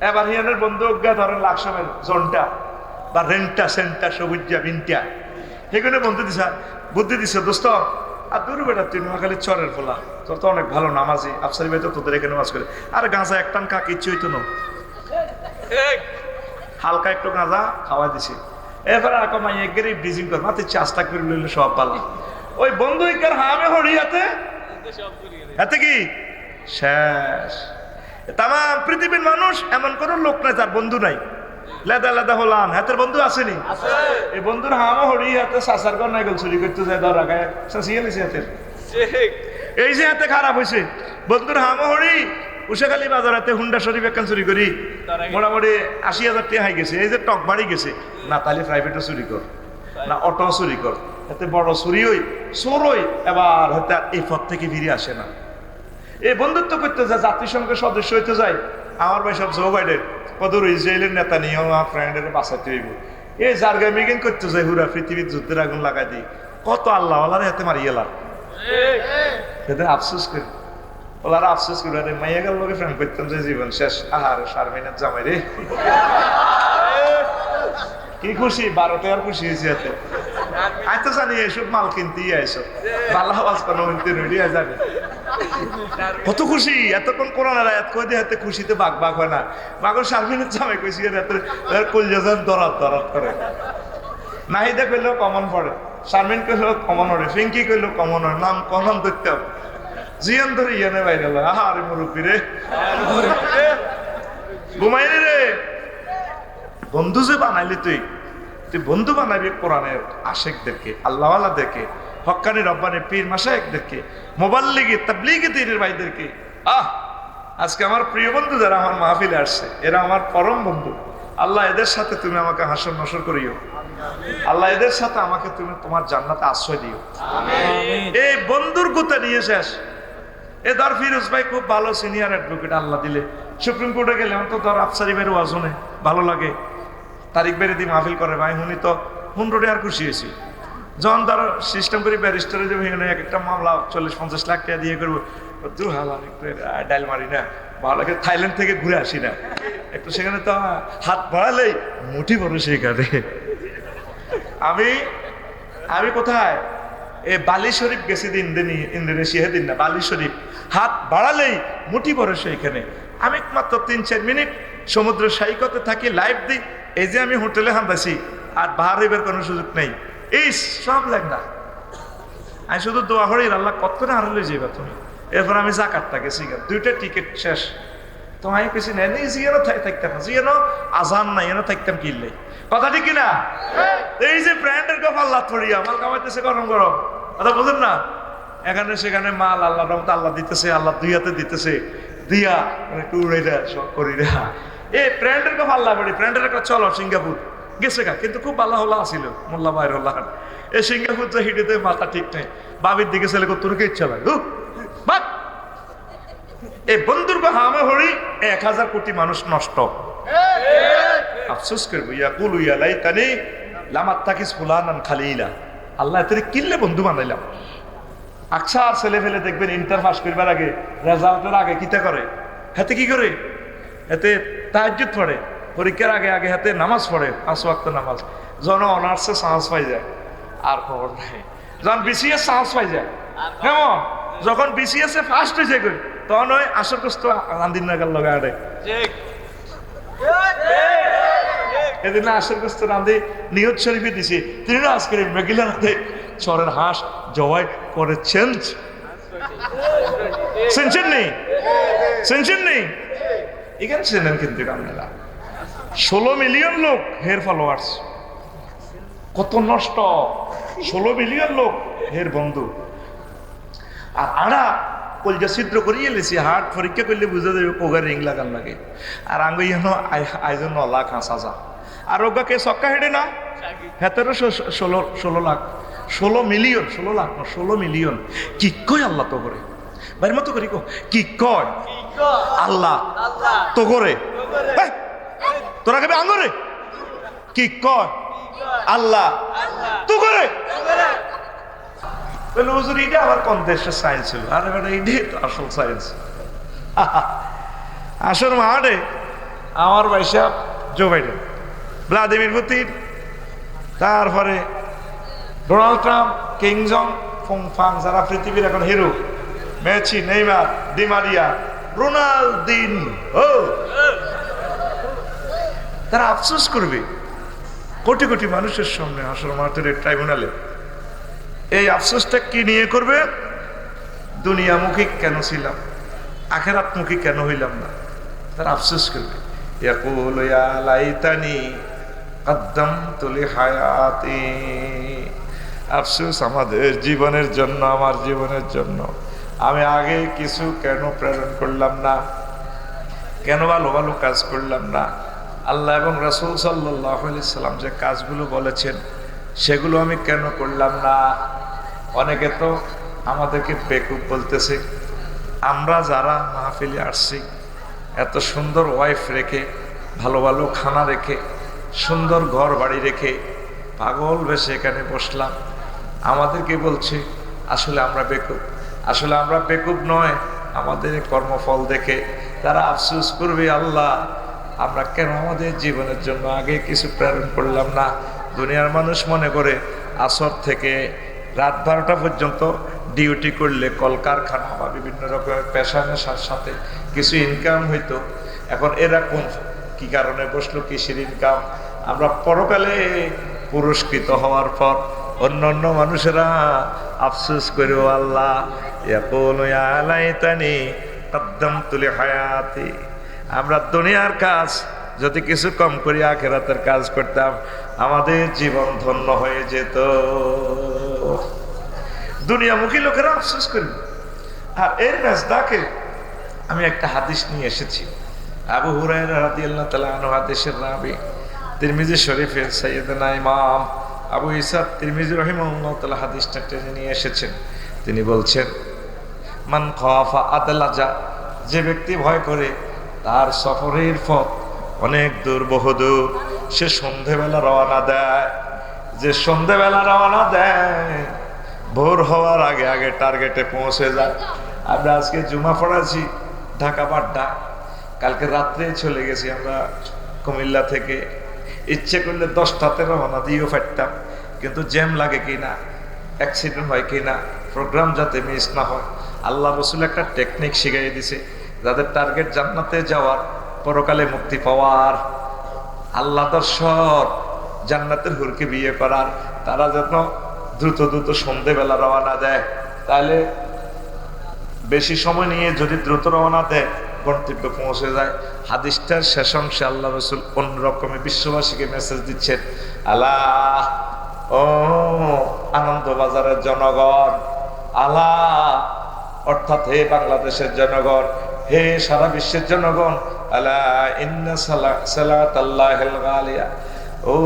এবার হিয়ানের বন্ধু অজ্ঞা ধরেন লাকসমের জনটা বা রেন্টা সেন্টা সবুজা বিনটা সেখানে বন্ধু দিছা বুদ্ধি দিছে দোস্ত আর দূর বেটা তুই নোয়াখালী চরের ফোলা তোর তো অনেক ভালো নামাজি আফসারি ভাই তো তোদের এখানে নামাজ করে আর গাঁজা এক টান কাক ইচ্ছে হইতো না হালকা একটু গাঁজা খাওয়া দিছে এবারে আর কমাই একগেরই ব্রিজিং কর মাতে চাষটা করে লইলে সব ভালো ওই বন্ধু ইকার হামে হরি হাতে হাতে কি শেষ তাম পৃথিবীর মানুষ এমন কোন লোক নাই যার বন্ধু নাই লেদা লেদা হলাম হাতের বন্ধু আসেনি এই বন্ধুর হামা হরি হাতে সাসার কর নাই গেল চুরি করতে যায় ধরা গায়ে সাসিয়ে নিছে হাতের এই যে হাতে খারাপ হয়েছে বন্ধুর হামা হরি উষাখালী বাজার হাতে হুন্ডা শরীফ একখান চুরি করি মোটামুটি ৮০,০০০ টাকা হাই গেছে এই যে টক বাড়ি গেছে না তাহলে প্রাইভেটও চুরি কর না অটো চুরি কর এতে বড় চুরি হই চোর হই এবার হয়তো এই পথ থেকে ফিরে আসে না এই বন্ধুত্ব করতে যায় জাতিসংঘের সদস্য হইতে যায় আমার ভাই সব জো বাইডেন কদর ইসরায়েলের নেতা নিয়ে আমার ফ্রেন্ডের বাঁচাতে হইব এই জার্গা মিগিং করতে যায় হুরা পৃথিবীর যুদ্ধের আগুন লাগাই দিই কত আল্লাহ আল্লাহর হাতে মারিয়ে এলাম এদের আফসোস করি ওলারা আফসোস করি আরে মাইয়া গেল লোকে ফ্রেন্ড করতাম যে জীবন শেষ আহার শারমিনের জামাই রে কি খুশি ১২ টাকার খুশি হয়েছে এতে আমি তো জানি এসব মাল কিনতেই আইসো ভালো আওয়াজ কোনো রেডিয়া যাবে কত খুশি এতক্ষণ কোরআনের আয়াত কই দিয়ে হাতে খুশিতে বাঘ বাঘ হয় না বাঘর শারমিনের জামাই কইছি এত কলজাজান দরাত দরাত করে নাহিদা কইলেও কমন পড়ে শারমিন কইলেও কমন পড়ে ফিঙ্কি কইলেও কমন হয় নাম কমন ধরতে হবে জিয়ান ধরে ইয়ানে বাইরে আরে মুরব্বী রে ঘুমাইনি রে বন্ধু যে বানাইলি তুই বন্ধু বানাবি কোরআনের আশেকদেরকে আল্লাহওয়ালাদেরকে হক্কানি রব্বানি পীর মাশায়েখদেরকে মোবাল্লিগি তাবলীগি দ্বীনের ভাইদেরকে আজকে আমার প্রিয় বন্ধু যারা আমার মাহফিলে আসছে এরা আমার পরম বন্ধু আল্লাহ এদের সাথে তুমি আমাকে হাসর নসর করিও আল্লাহ এদের সাথে আমাকে তুমি তোমার জান্নাতে আশ্রয় দিও এই বন্ধুর গুতা নিয়ে শেষ এ ধর ফিরোজ ভাই খুব ভালো সিনিয়র অ্যাডভোকেট আল্লাহ দিলে সুপ্রিম কোর্টে গেলে আমার তো ধর আফসারি ভাইয়ের ওয়াজ শুনে ভালো লাগে তারিখ বেড়ে দিয়ে মাহফিল করে ভাই উনি তো 100 আর খুশি হয়েছি যখন ধরো সিস্টেম করি ব্যারিস্টারে যে ভেঙে এক একটা মামলা ৪০-৫০ লাখ টাকা দিয়ে করবো দু হালা একটু ডাইল মারি না ভালো লাগে থাইল্যান্ড থেকে ঘুরে আসি না একটু সেখানে তো হাত বাড়ালেই মুঠি পড়ে সেখানে আমি কোথায় এ বালি শরীফ গেছি ইন্দোনেশিয়া দিন না বালি শরীফ হাত বাড়ালেই মুঠি পড়ে সেইখানে আমি মাত্র ৩-৪ মিনিট সমুদ্র সৈকতে থাকি লাইভ দিই এই যে আমি হোটেলে হামদাছি আর বাহারিবের কোনো সুযোগ নেই এই সব লাগ না আমি শুধু দোয়া হরি আল্লাহ কত না হারলে যাইবা তুমি এরপর আমি জাকাতটা গেছি 2টা টিকিট শেষ তো আমি কিছু নেই জিয়ানো থাকতাম না জিয়ানো আজান নাই এনে থাকতাম কিনলে কথা ঠিক কিনা এই যে ব্র্যান্ডের গপ আল্লাহ থরিয়া মাল কামাইতেছে গরম গরম কথা বুঝেন না এখানে সেখানে মাল আল্লাহ রহমত আল্লাহ দিতেছে আল্লাহ দুই হাতে দিতেছে দিয়া একটু উড়ে দেয় সব করি রে এই ব্র্যান্ডের গপ আল্লাহ বলি ব্র্যান্ডের একটা চলো সিঙ্গাপুর গেছে গা কিন্তু খুব ভালো হলা আসিল মোল্লা বাইরুল্লাহ এই সিঙ্গাপুর যে হিডিতে মাথা ঠিক নাই বাবির দিকে ছেলে তোরকে ইচ্ছা লাগে এই বন্ধুর হামে হরি ১,০০০ কোটি মানুষ নষ্ট আফসোস করবো ইয়াকুল ইয়ালাই তানি লামাত তাকিস ফুলানান খালিলা আল্লাহ এতে কিনলে বন্ধু বানাইলাম আচ্ছা আর ছেলে ফেলে দেখবেন ইন্টার পাস করবার আগে রেজাল্টের আগে কিতা করে হাতে কি করে এতে তাহাজ্জুদ পড়ে পরীক্ষার আগে আগে হাতে নামাজ পড়ে ৫ ওয়াক্ত নামাজ যখন অনার্সে সাহস পাই যায় আর খবর নাই যখন বিসিএস সাহস পাই যায় কেমন যখন বিসিএস এ ফার্স্ট হয়েছে কই তখন ওই আসরগ্রস্ত রান্দিন নাগাল লগা আড়ে এদিন আসরগ্রস্ত রান্ধি নিয়ত শরীফে দিছে তিনি আজকে মেঘিলা রাতে চরের হাঁস জবাই করেছেন শুনছেন নেই এখানে ছিলেন কিন্তু আপনারা 16 মিলিয়ন লোক হের ফলোয়ার্স কত নষ্ট 16 মিলিয়ন লোক হের বন্ধু আর আড়া কলজা ছিদ্র করিয়ে লেছি হাট পরীক্ষা করলে বুঝা যাবে কোগা রিং লাগান লাগে আর আঙ্গ ইহানো আয়োজন 9 লাখ 5,000 আর ওগা কে সক্কা হেডে না হেতেরও 16 লাখ 16 মিলিয়ন 16 লাখ না 16 মিলিয়ন কি কয় আল্লাহ তো করে বাইরের মতো করি কি কয় আল্লাহ তো করে তোরা কেবে আঙ্গরে কি কয় আল্লাহ তো করে হুজুর এটা আবার কোন দেশের সায়েন্স ছিল আরে বেটা এইটাই তো আসল সায়েন্স আসল মাঠে আমার ভাই সাহেব জো বাইডেন, ভ্লাদিমির পুতিন, তারপরে ডোনাল্ড ট্রাম্প, কিং জং ফং, যারা পৃথিবীর এখন hero, Messi, Neymar, Di Maria, Ronaldinho, তারা আফসোস করবে কোটি কোটি মানুষের সামনে হাসর মাঠের ট্রাইব্যুনালে। এই আফসোসটা কি নিয়ে করবে? দুনিয়ামুখী কেন ছিলাম, আখেরাতমুখী কেন হইলাম না, তারা আফসোস করবে। ইয়াকুলু ইয়া লাইতানি কদ্দামতু লিহায়াতি, আফসোস আমাদের জীবনের জন্য, আমার জীবনের জন্য আমি আগে কিছু কেন প্রেরণ করলাম না, কেন ভালো ভালো কাজ করলাম না। আল্লাহ এবং রাসূল সাল্লাল্লাহু আলাইহি সাল্লাম যে কাজগুলো বলেছেন সেগুলো আমি কেন করলাম না। অনেকে তো আমাদেরকে বেকুব বলতেছে। আমরা যারা মাহফিলে আসছি এত সুন্দর ওয়াইফ রেখে, ভালো ভালো খানা রেখে, সুন্দর ঘর বাড়ি রেখে পাগল বেশে এখানে বসলাম, আমাদেরকে বলছে আসলে আমরা বেকুব। আসলে আমরা বেকুব নয়, আমাদের কর্মফল দেখে তারা আফসোস করবে, আল্লাহ আমরা কেন আমাদের জীবনের জন্য আগে কিছু প্রেরণ করলাম না। দুনিয়ার মানুষ মনে করে আসর থেকে রাত 12টা পর্যন্ত ডিউটি করলে কলকারখানা বা বিভিন্ন রকমের পেশা নেশার সাথে কিছু ইনকাম হইতো। এখন এরা কোন কি কারণে বসলো, কিসের ইনকাম? আমরা পরকালে পুরস্কৃত হওয়ার পর অন্য অন্য মানুষেরা আফসোস করে, আল্লাহ ইয়াকুলু ইয়া লাইতানি কদ্দামতু লিহায়াতি, আমরা দুনিয়ার কাজ যদি কিছু কম করি আখিরাতের কাজ করতাম আমাদের জীবন ধন্য হয়ে যেত। দুনিয়ামুখী লোকেরা আফসোস করবে। আর এর মেজদাকে আমি একটা হাদিস নিয়ে এসেছি। আবু হুরায়রা রাদিয়াল্লাহু তাআলা আনহু হাদিসের রাবী, তিরমিজি শরীফের সাইয়েদনা ইমাম আবু ঈসা তিরমিজি রাহিমাহুল্লাহ তাআলা হাদিসটা টেনে নিয়ে এসেছেন। তিনি বলছেন, মান খাফা আদলাজা, যে ব্যক্তি ভয় করে তার সফরের পথ অনেক দূর, বহুদূর, সে সন্ধেবেলা রওনা দেয়। যে সন্ধেবেলা রওনা দেয় ভোর হওয়ার আগে আগে টার্গেটে পৌঁছে যায়। আমরা আজকে জুমা পড়াচ্ছি ঢাকা বাড্ডা, কালকে রাত্রে চলে গেছি আমরা কুমিল্লা থেকে। ইচ্ছে করলে 10টাতে রওনা দিয়েও ফাটতাম, কিন্তু জ্যাম লাগে কিনা, অ্যাক্সিডেন্ট হয় কিনা, প্রোগ্রাম যাতে মিস না হয়। আল্লাহ রসুল একটা টেকনিক শিখিয়ে দিছে, যাদের টার্গেট জান্নাতে যাওয়ার, পরকালে মুক্তি পাওয়ার, আল্লাহ দর্শন, জান্নাতের হুরকে বিয়ে করার, তারা যেন দ্রুত দ্রুত সন্ধেবেলা রওনা দেয়। তাহলে বেশি সময় নিয়ে যদি দ্রুত রওনা দেয় গন্তব্যে পৌঁছে যায়। হাদিসটার শেষ অংশে আল্লাহ রসুল অন্যরকমের বিশ্ববাসীকে মেসেজ দিচ্ছেন, আল্লাহ ও আনন্দবাজারের জনগণ, আল্লাহ অর্থাৎ হে বাংলাদেশের জনগণ, হে সারা বিশ্বের জনগণ, আলা ইন্না সালাতাল্লাহিল গালিয়া, ও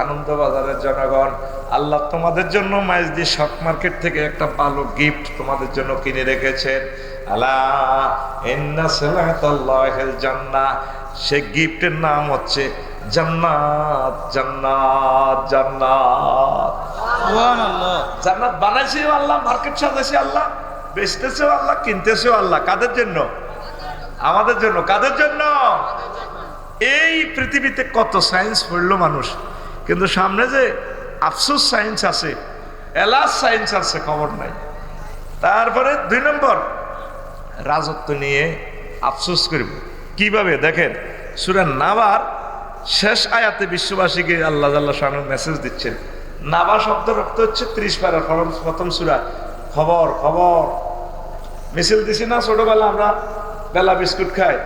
আনন্দবাজারের জনগণ, আল্লাহ তোমাদের জন্য মাইজদি শপ মার্কেট থেকে একটা ভালো গিফট তোমাদের জন্য কিনে রেখেছেন। আলা ইন্না সালাতাল্লাহিল জান্নাহ, সেই গিফটের নাম হচ্ছে জান্নাত। জান্নাত জান্নাত সুবহানাল্লাহ। জান্নাত বানাইছেও আল্লাহ, মার্কেট সাজাইছে আল্লাহ, বেচতেছেও আল্লাহ, কিনতেছেও আল্লাহ। কাদের জন্য? আমাদের জন্য। কাদের জন্য? এই পৃথিবীতে কত সায়েন্স পড়লো মানুষ, কিন্তু সামনে যে আফসোস সায়েন্স আছে, এলাস সায়েন্স আছে, খবর নাই। তারপরে 2 নম্বর, রাজত্ব নিয়ে আফসোস করব কিভাবে? দেখেন সূরা নাবার শেষ আয়াতে বিশ্ববাসীকে আল্লাহ জাল্লাহ শানু মেসেজ দিচ্ছেন। নাবা শব্দের অর্থ হচ্ছে 30 পারা, প্রথম সূরা। খবর খবর মিছিল দিছি না ছোটবেলা, আমরা বেলা বিস্কুট খাই,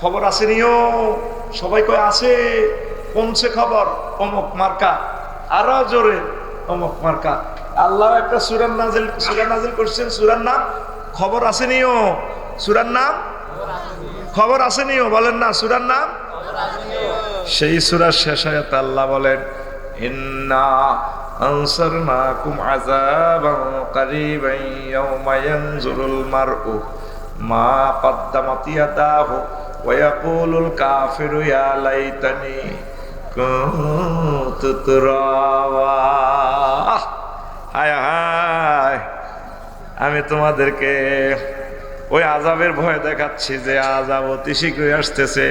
খবর আসেনিও, সবাই কয় আছে, কোনছে খবর? অমুক মার্কা, আরো জোরে অমুক মার্কা। আল্লাহ একটা সূরা নাজিল করছেন, সূরার নাম খবর আসেনিও। সূরার নাম খবর আসেনিও, বলেন না সূরার নাম। সেই সূরার শেষ আয়াতে আল্লাহ বলেন, ইন্না আনসারনাকুম আযাবান কারীবান ইয়াওমা ইয়ানজুরুল মারউ মা কদ্দামাত ইয়াদাহু ওয়া ইয়াকুলুল কাফিরু ইয়া লাইতানি কুনতু তুরাবা। হায় হায়, আমি তোমাদেরকে ওই আযাবের ভয় দেখাচ্ছি যে আযাব অতি শীঘ্রই আসতেছে।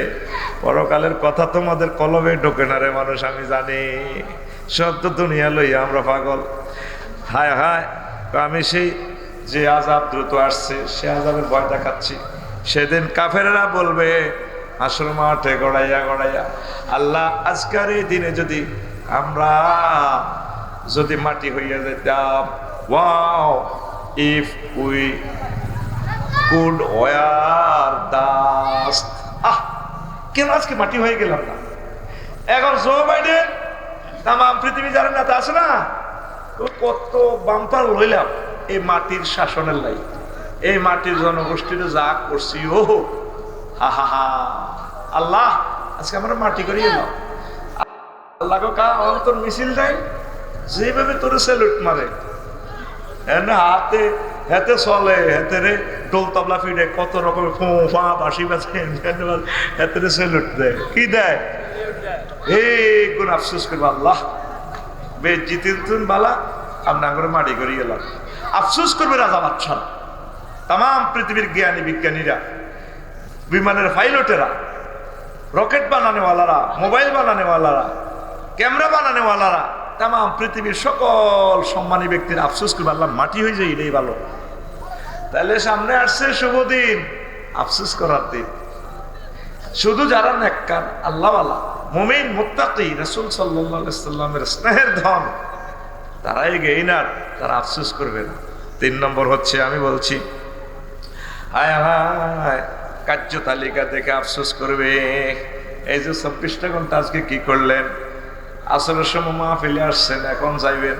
পরকালের কথা তোমাদের কলবে ঢোকে না রে মানুষ, আমি জানি। সব তো দুনিয়া লইয়া আমরা পাগল। হায় হায়, আমি সেই যে আযাব দ্রুত আসছে সে আযাবের ভয় দেখাচ্ছি। সেদিন কাফেররা বলবে হাসর মাঠে গড়াইয়া গড়াইয়া, আল্লাহ আজকের এই দিনে যদি আমরা মাটি হইয়া যেতাম, wow if we could were dust. কেন আজকে মাটি হয়ে গেলাম না? এখন জো বাইডেন তাম পৃথিবী যারা নেতা আছে না, কত বাম্পার লইলাম এই মাটির শাসনের লাই, এই মাটির জনগোষ্ঠীর যা করছি। ও হা হা হা, আল্লাহ আজকে আমরা মাটি করিয়ে এলাম। আল্লাহ কা অন্তর মিছিল দেয়, যেভাবে তোর স্যালুট মারে, হাতে হাতে চলে, হাতে রে ঢোল তবলা ফিরে কত রকমের ফোঁ ফা বাঁশি বাজে, হাতে রে স্যালুট দেয়। কি দেয়? এই গুণ আফসোস করবো, আল্লাহ বেজিতিন বালা আমরা করে মাটি করিয়ে এলাম। আফসোস করবে রাজা বাদশাহ, তাম পৃথিবীর জ্ঞানী বিজ্ঞানীরা, বিমানের পাইলটেরা, রকেট বানানেওয়ালারা, মোবাইল বানানেওয়ালারা, ক্যামেরা বানানেওয়ালারা, তাম পৃথিবীর সকল সম্মানী ব্যক্তির আফসোস করবে, আল্লাহ মাটি হয়ে যায়, এটাই ভালো। তাহলে সামনে আসছে শুভ দিন, আফসোস করার দিন। শুধু যারা নেককার আল্লাহওয়ালা মুমিন মুত্তাকি রাসূল সাল্লাল্লাহু আলাইহি সাল্লামের স্নেহের ধন, তারাই গেইনার, তারা আফসোস করবে না। 3 নম্বর হচ্ছে, আমি বলছি হায় হায় কার্য তালিকা দেখে আফসোস করবে। এই যে 24টা ঘন্টা আজকে কি করলেন? আসরের সময় মাহফিলে আসছেন, এখন যাইবেন,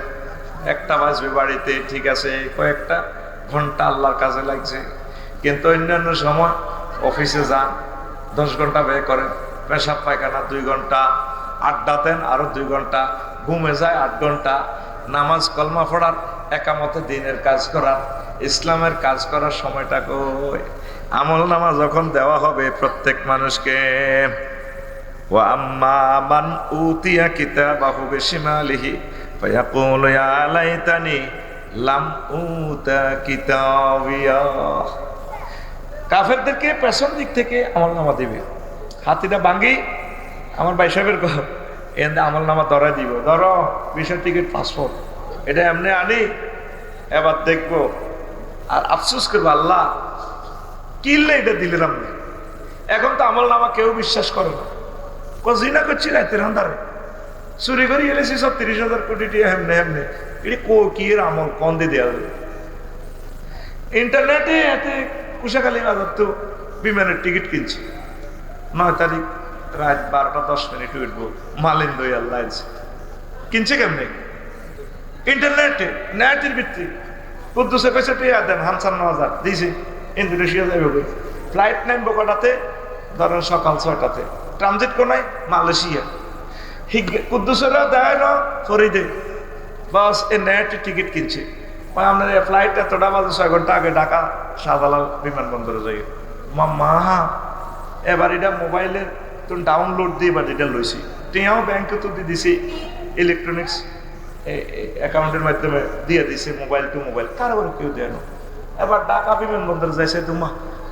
1টা বাজবে বাড়িতে, ঠিক আছে, কয়েকটা ঘন্টা আল্লাহর কাজে লাগছে। কিন্তু অন্যান্য সময় অফিসে যান, 10 ঘন্টা ব্যয় করেন, পেশাব পায়খানা 2 ঘন্টা, আড্ডা দেন আরো 2 ঘন্টা, ঘুমে যায় 8 ঘন্টা, নামাজ কলমা পড়ার, একামতে দিনের কাজ করার, ইসলামের কাজ করার সময়টা কই? আমল নামা যখন দেওয়া হবে প্রত্যেক মানুষকে, ওয়া আম্মা মান উতিয়া কিতাবাহু বিশিমালিহি ফায়াকুলু ইয়া লাইতানি লাম উতা কিতাবিয়া। কাফেরদেরকে পেছন দিক থেকে আমল নামা দিবে, হাতিটা ভাঙ্গি আমার ভাই সাহেবের ঘর, এখান আমল নামা ধরা দিব, ধরো ভিসা টিকিট পাসপোর্ট, এটা এমনি আনি, এবার দেখবো। আর আফসোস করবো, আল্লাহ কিনলে এটা দিলেন আপনি। এখন তো আমল নামা কেউ বিশ্বাস করে না। জিনা করছি রাতের আন্ধারে, চুরি করে এলেছি 30,000 কোটি টাকা, হেমনে হেমনে এটি কি এর আমল কন দিয়ে দেওয়া যাবে? ইন্টারনেটে এতে কুশাখালী বাজার তো বিমানের টিকিট কিনছি, 9 তারিখ রাত 12টা 10 মিনিট উঠবো, মালিন দই আল্লাহ কিনছে কেমনে? ইন্টারনেটে, নেটের ভিত্তি। কুদ্দুসে পয়সা টিয়া দেন 55,000 দিয়েছে, ইন্দোনেশিয়া যাইবে, ফ্লাইট নামবো কটাতে? ধরেন সকাল 6টাতে, ট্রানজিট কোনায় মালয়েশিয়া। কুদ্দুসেরাও দেয় না ফরিদে, বাস এ নেট টিকিট কিনছে। আপনার ফ্লাইট এতটা বাজে, 6 ঘন্টা আগে ঢাকা শাহজালাল বিমানবন্দরে যাই। মা এবার এটা মোবাইলের তো ডাউনলোড দিয়ে এবার এটা লইছি, টিয়াও ব্যাংকে তো দিয়ে দিছি, ইলেকট্রনিক্স অ্যাকাউন্টের মাধ্যমে দিয়ে দিছে, মোবাইল টু মোবাইল, কারোর কেউ দেয় না। এবার ঢাকা বিমানবন্দরে যাইছে, তোমা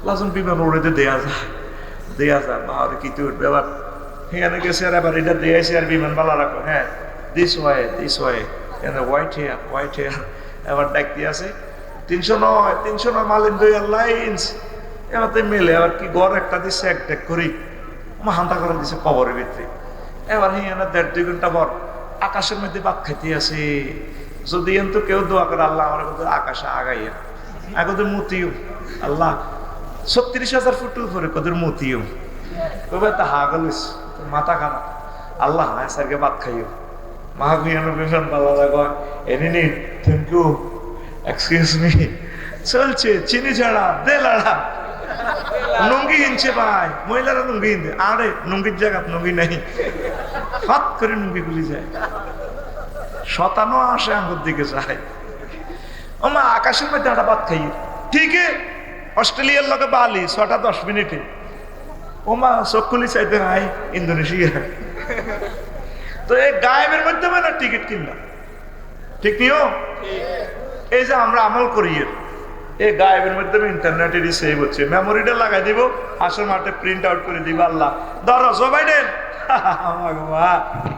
লাজন বিমান উড়েতে দেয়া যায় বা আর কি উঠবে। এবার সেখানে গেছে, আর এবার এটা দিয়েছে, আর বিমান বালা রাখো, হ্যাঁ দিস ওয়াই হোয়াইট হেয়ার। এবার ডাকতে আছে 309 মালিন দই লাইন্স। এবার তো মেলে, এবার কি গড় একটা দিচ্ছে, এক ডেক করি হান্তা করে দিছে কবরের ভিতরে। এবার হিয়ানা 1.5-2 ঘন্টা পর আকাশের মধ্যে বাদ খাইতে আছে। যদি এন তো কেউ দোয়া করে, আল্লাহ আমার কথা আকাশে আগাইয়া আগদের মতিও, আল্লাহ 36,000 ফুট উপরে কদের মতিও, কবে তা হাগলিস মাথা খারাপ, আল্লাহ হ্যাঁ স্যারকে বাদ খাইও। মাহাবিয়ানো বিমান বালা কয় any thank you excuse me, চলছে চিনি ছাড়া দে লাড়া, লুঙ্গি কিনছে ভাই, মহিলারা লুঙ্গি কিনতে, আরে লুঙ্গির জায়গা লুঙ্গি নাই, হাত করে লুঙ্গি খুলি যায়, শতানো আসে আঙ্গুর দিকে যায়। ও মা আকাশের মধ্যে একটা ভাত খাই, ঠিক অস্ট্রেলিয়ার লোকে বালি 6টা 10 মিনিটে, ও মা চোখ খুলি চাইতে নাই ইন্দোনেশিয়া। তো এই গায়েবের মাধ্যমে না টিকিট কিনলাম, ঠিক নিও। এই যে আমরা আমল করি, এই গায়েবের মাধ্যমে ইন্টারনেটে সেভ হচ্ছে, মেমোরিটা লাগাই দিব, আসল মাঠে প্রিন্ট আউট করে দিব। আল্লাহ ধরো জো বাইডেন,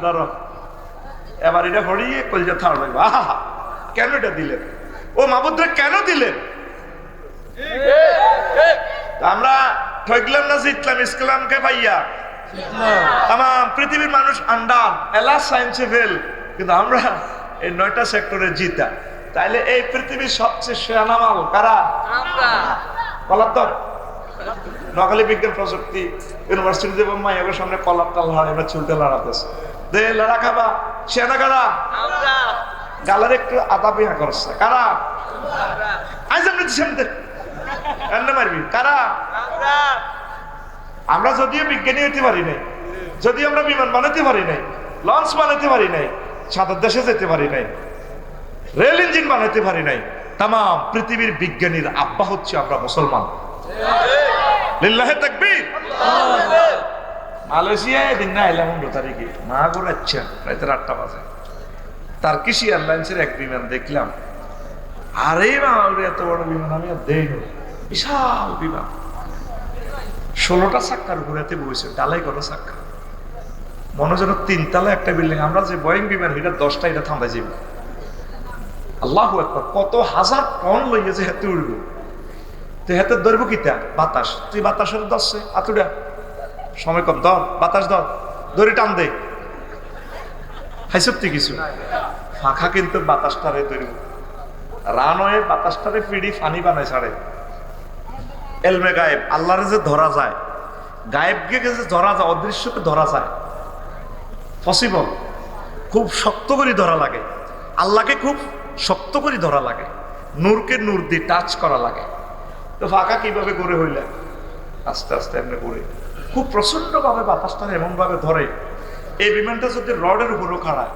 ধরো এবার এটা হরিয়ে কলজা থাড় লাগবে। আহা, কেন এটা দিলেন? ও মাহবুদরা কেন দিলেন? আমরা ঠকলাম না, জিতলাম ইসলামকে পাইয়া। তাম পৃথিবীর মানুষ আন্ডার এলা সায়েন্সে ফেল, কিন্তু আমরা এই 9টা সেক্টরে জিতা। তাইলে এই পৃথিবীর সবচেয়ে সেনামাল কারা? কলাত্তর নকালী বিজ্ঞান প্রযুক্তি ইউনিভার্সিটি দেব মাইয়ার সামনে কলাপটাল আমরা চুলতে লড়াতেছে। দে লড়া খাবা, সেনা কারা? গালার একটু আদা বিহা করছে কারা? আজ আমরা দিচ্ছি মারবি কারা? আমরা যদিও বিজ্ঞানী হইতে পারি নাই, যদিও আমরা বিমান বানাতে পারি নাই, লঞ্চ বানাতে পারি নাই, সাঁতার দেশে যেতে পারি নাই, রেল ইঞ্জিন বানাতে পারি নাই, তাম পৃথিবীর বিজ্ঞানীর আব্বা হচ্ছে আমরা মুসলমান। লিল্লাহে তাকবীর। মালয়েশিয়ায় দিন না এলাম 15 তারিখে, মা ঘুরাচ্ছে রাতে 8টা বাজে। টার্কিশ এয়ারলাইন্সের এক বিমান দেখলাম। আরে মা, এত বড় বিমান আমি আর দেইনি, বিশাল বিমান, 16টা চাক্কার ঘুরাতে বসে, ডালাই করা চাক্কা, মনে যেন 3 তলা একটা বিল্ডিং। আমরা যে বোয়িং বিমান এটা 10টা, এটা থামাই যাবে। আল্লাহু আকবার, কত হাজার টন লইয়া যে হাতে উড়বে, তুই হাতে ধরবো কিতা? বাতাস, তুই বাতাসের দশে আতুড়া, সময় কম, ধর বাতাস, ধর ধরে টান দে, হাইসপ্তি কিছু ফাঁকা, কিন্তু বাতাসটারে ধরব। রানওয়ে বাতাসটারে ফিডি ফানি বানায় ছাড়ে। এলমে গায়েব, আল্লাহরে যে ধরা যায়, গায়েবকে যে ধরা যায়, অদৃশ্যকে ধরা যায়, পসিবল। খুব শক্ত করে ধরা লাগে, আল্লাহকে খুব শক্ত করে ধরা লাগে, নূরকে নূর দিয়ে টাচ করা লাগে। তো ফাঁকা কিভাবে গড়ে হইলে? আস্তে আস্তে এমনি গড়ে, খুব প্রচন্ড ভাবে বাতাসটা এমন ভাবে ধরে। এই বিমানটা যদি রডের উপরও খাড়ায়,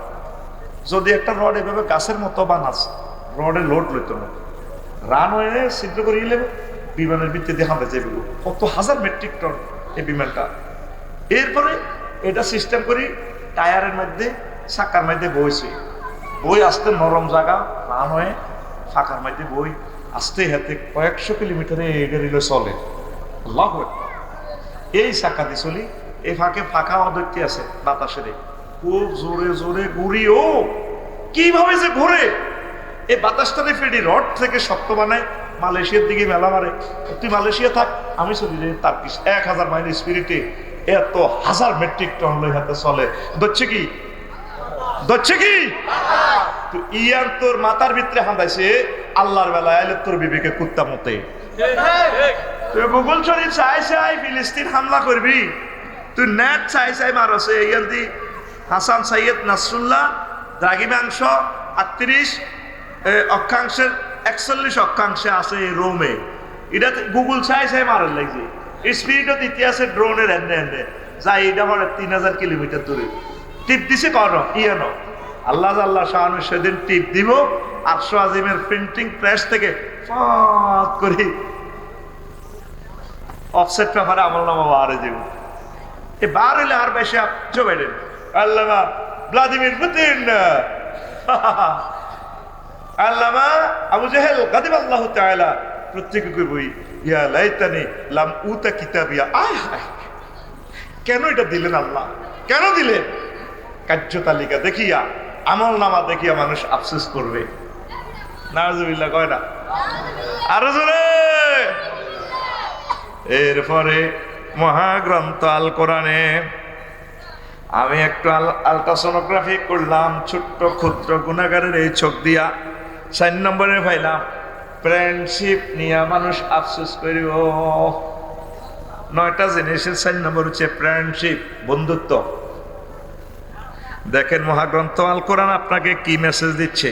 যদি একটা রড এভাবে গাছের মতো বানাস, রডে লোড লইত না, রানওয়ে ছিদ্র করে গেলে বিমানের ভিত্তি দেখা যাবে কত হাজার মেট্রিক টন এই বিমানটা। এরপরে এটা সিস্টেম করি টায়ারের মধ্যে, চাকার মধ্যে বইছে, বই আসতে নরম জায়গা, রানওয়ে ফাঁকার মধ্যে বই আসতে হাতে কয়েকশো কিলোমিটারে এই গাড়িগুলো চলে। আল্লাহু আকবার। এই চাকা দিয়ে চলি, এই ফাঁকে ফাঁকা অদৈত্য আছে বাতাসের, খুব জোরে জোরে ঘুরিও কিভাবে যে ঘুরে। এই বাতাসটারে ফেডি রড থেকে শক্ত বানায়, মালয়েশিয়ার দিকে মেলা মারে। তুই মালয়েশিয়া থাক, আমি চলি রে টার্কিশ, 1000 মাইল স্পিরিটে এত হাজার মেট্রিক টন লই হাতে চলে। ধরছে কি? ধরছে কি? তুই ইয়ার তোর মাথার ভিতরে হাঁদাইছে, আল্লাহর বেলায় আইলে তোর বিবেকে কুত্তা মতে। তুই গুগল শরীফ চাই চাই ফিলিস্তিন হামলা করবি, তুই নেট চাই চাই মারছে। ইয়ান্তি হাসান সৈয়দ নাসরুল্লাহ দ্রাঘিমাংশ 38 অক্ষাংশের 41 অক্ষাংশে আছে রোমে, এটা গুগল চাই চাই মারার লাগছে। স্পিরিটত ইতিহাসে ড্রোনের এনে এনে যাই, এটা মানে 3000 কিলোমিটার দূরে টিপ দিছে। কর ইয়ানো আল্লাহ আল্লাহ শাহানু সেদিন টিপ দিব, 800 আজিমের প্রিন্টিং প্রেস থেকে ফট করি অফসেট পেপারে আমলনামা বার হয়ে যাব। এ বার হইলে আর বেশি জো বাইডেন, আল্লামা ভ্লাদিমির পুতিন, আল্লামা আবু জাহেল গাদিবাল্লাহু তাআলা, প্রত্যেকে কইবই ইয়া লাইতানি লাম উতা কিতাবিয়া। আয় হায়, কেন এটা দিলেন আল্লাহ? কেন দিলেন? কার্য তালিকা দেখিয়া, আমলনামা দেখিয়া মানুষ আফসোস করবে। নাউজুবিল্লাহ কয় না? আরো জোরে। এরপরে মহাগ্রন্থ আল কোরআনে আমি একটু আলট্রাসোনোগ্রাফি করলাম, ছোট্ট ক্ষুদ্র গুণাগারের এই চোখ দিয়া 4 নম্বরে পাইলাম ফ্রেন্ডশিপ নিয়ে মানুষ আফসোস করিব। 9টা জিনিসের 4 নম্বর হচ্ছে ফ্রেন্ডশিপ, বন্ধুত্ব। দেখেন মহাগ্রন্থ আল কোরআন আপনাকে কি মেসেজ দিচ্ছে।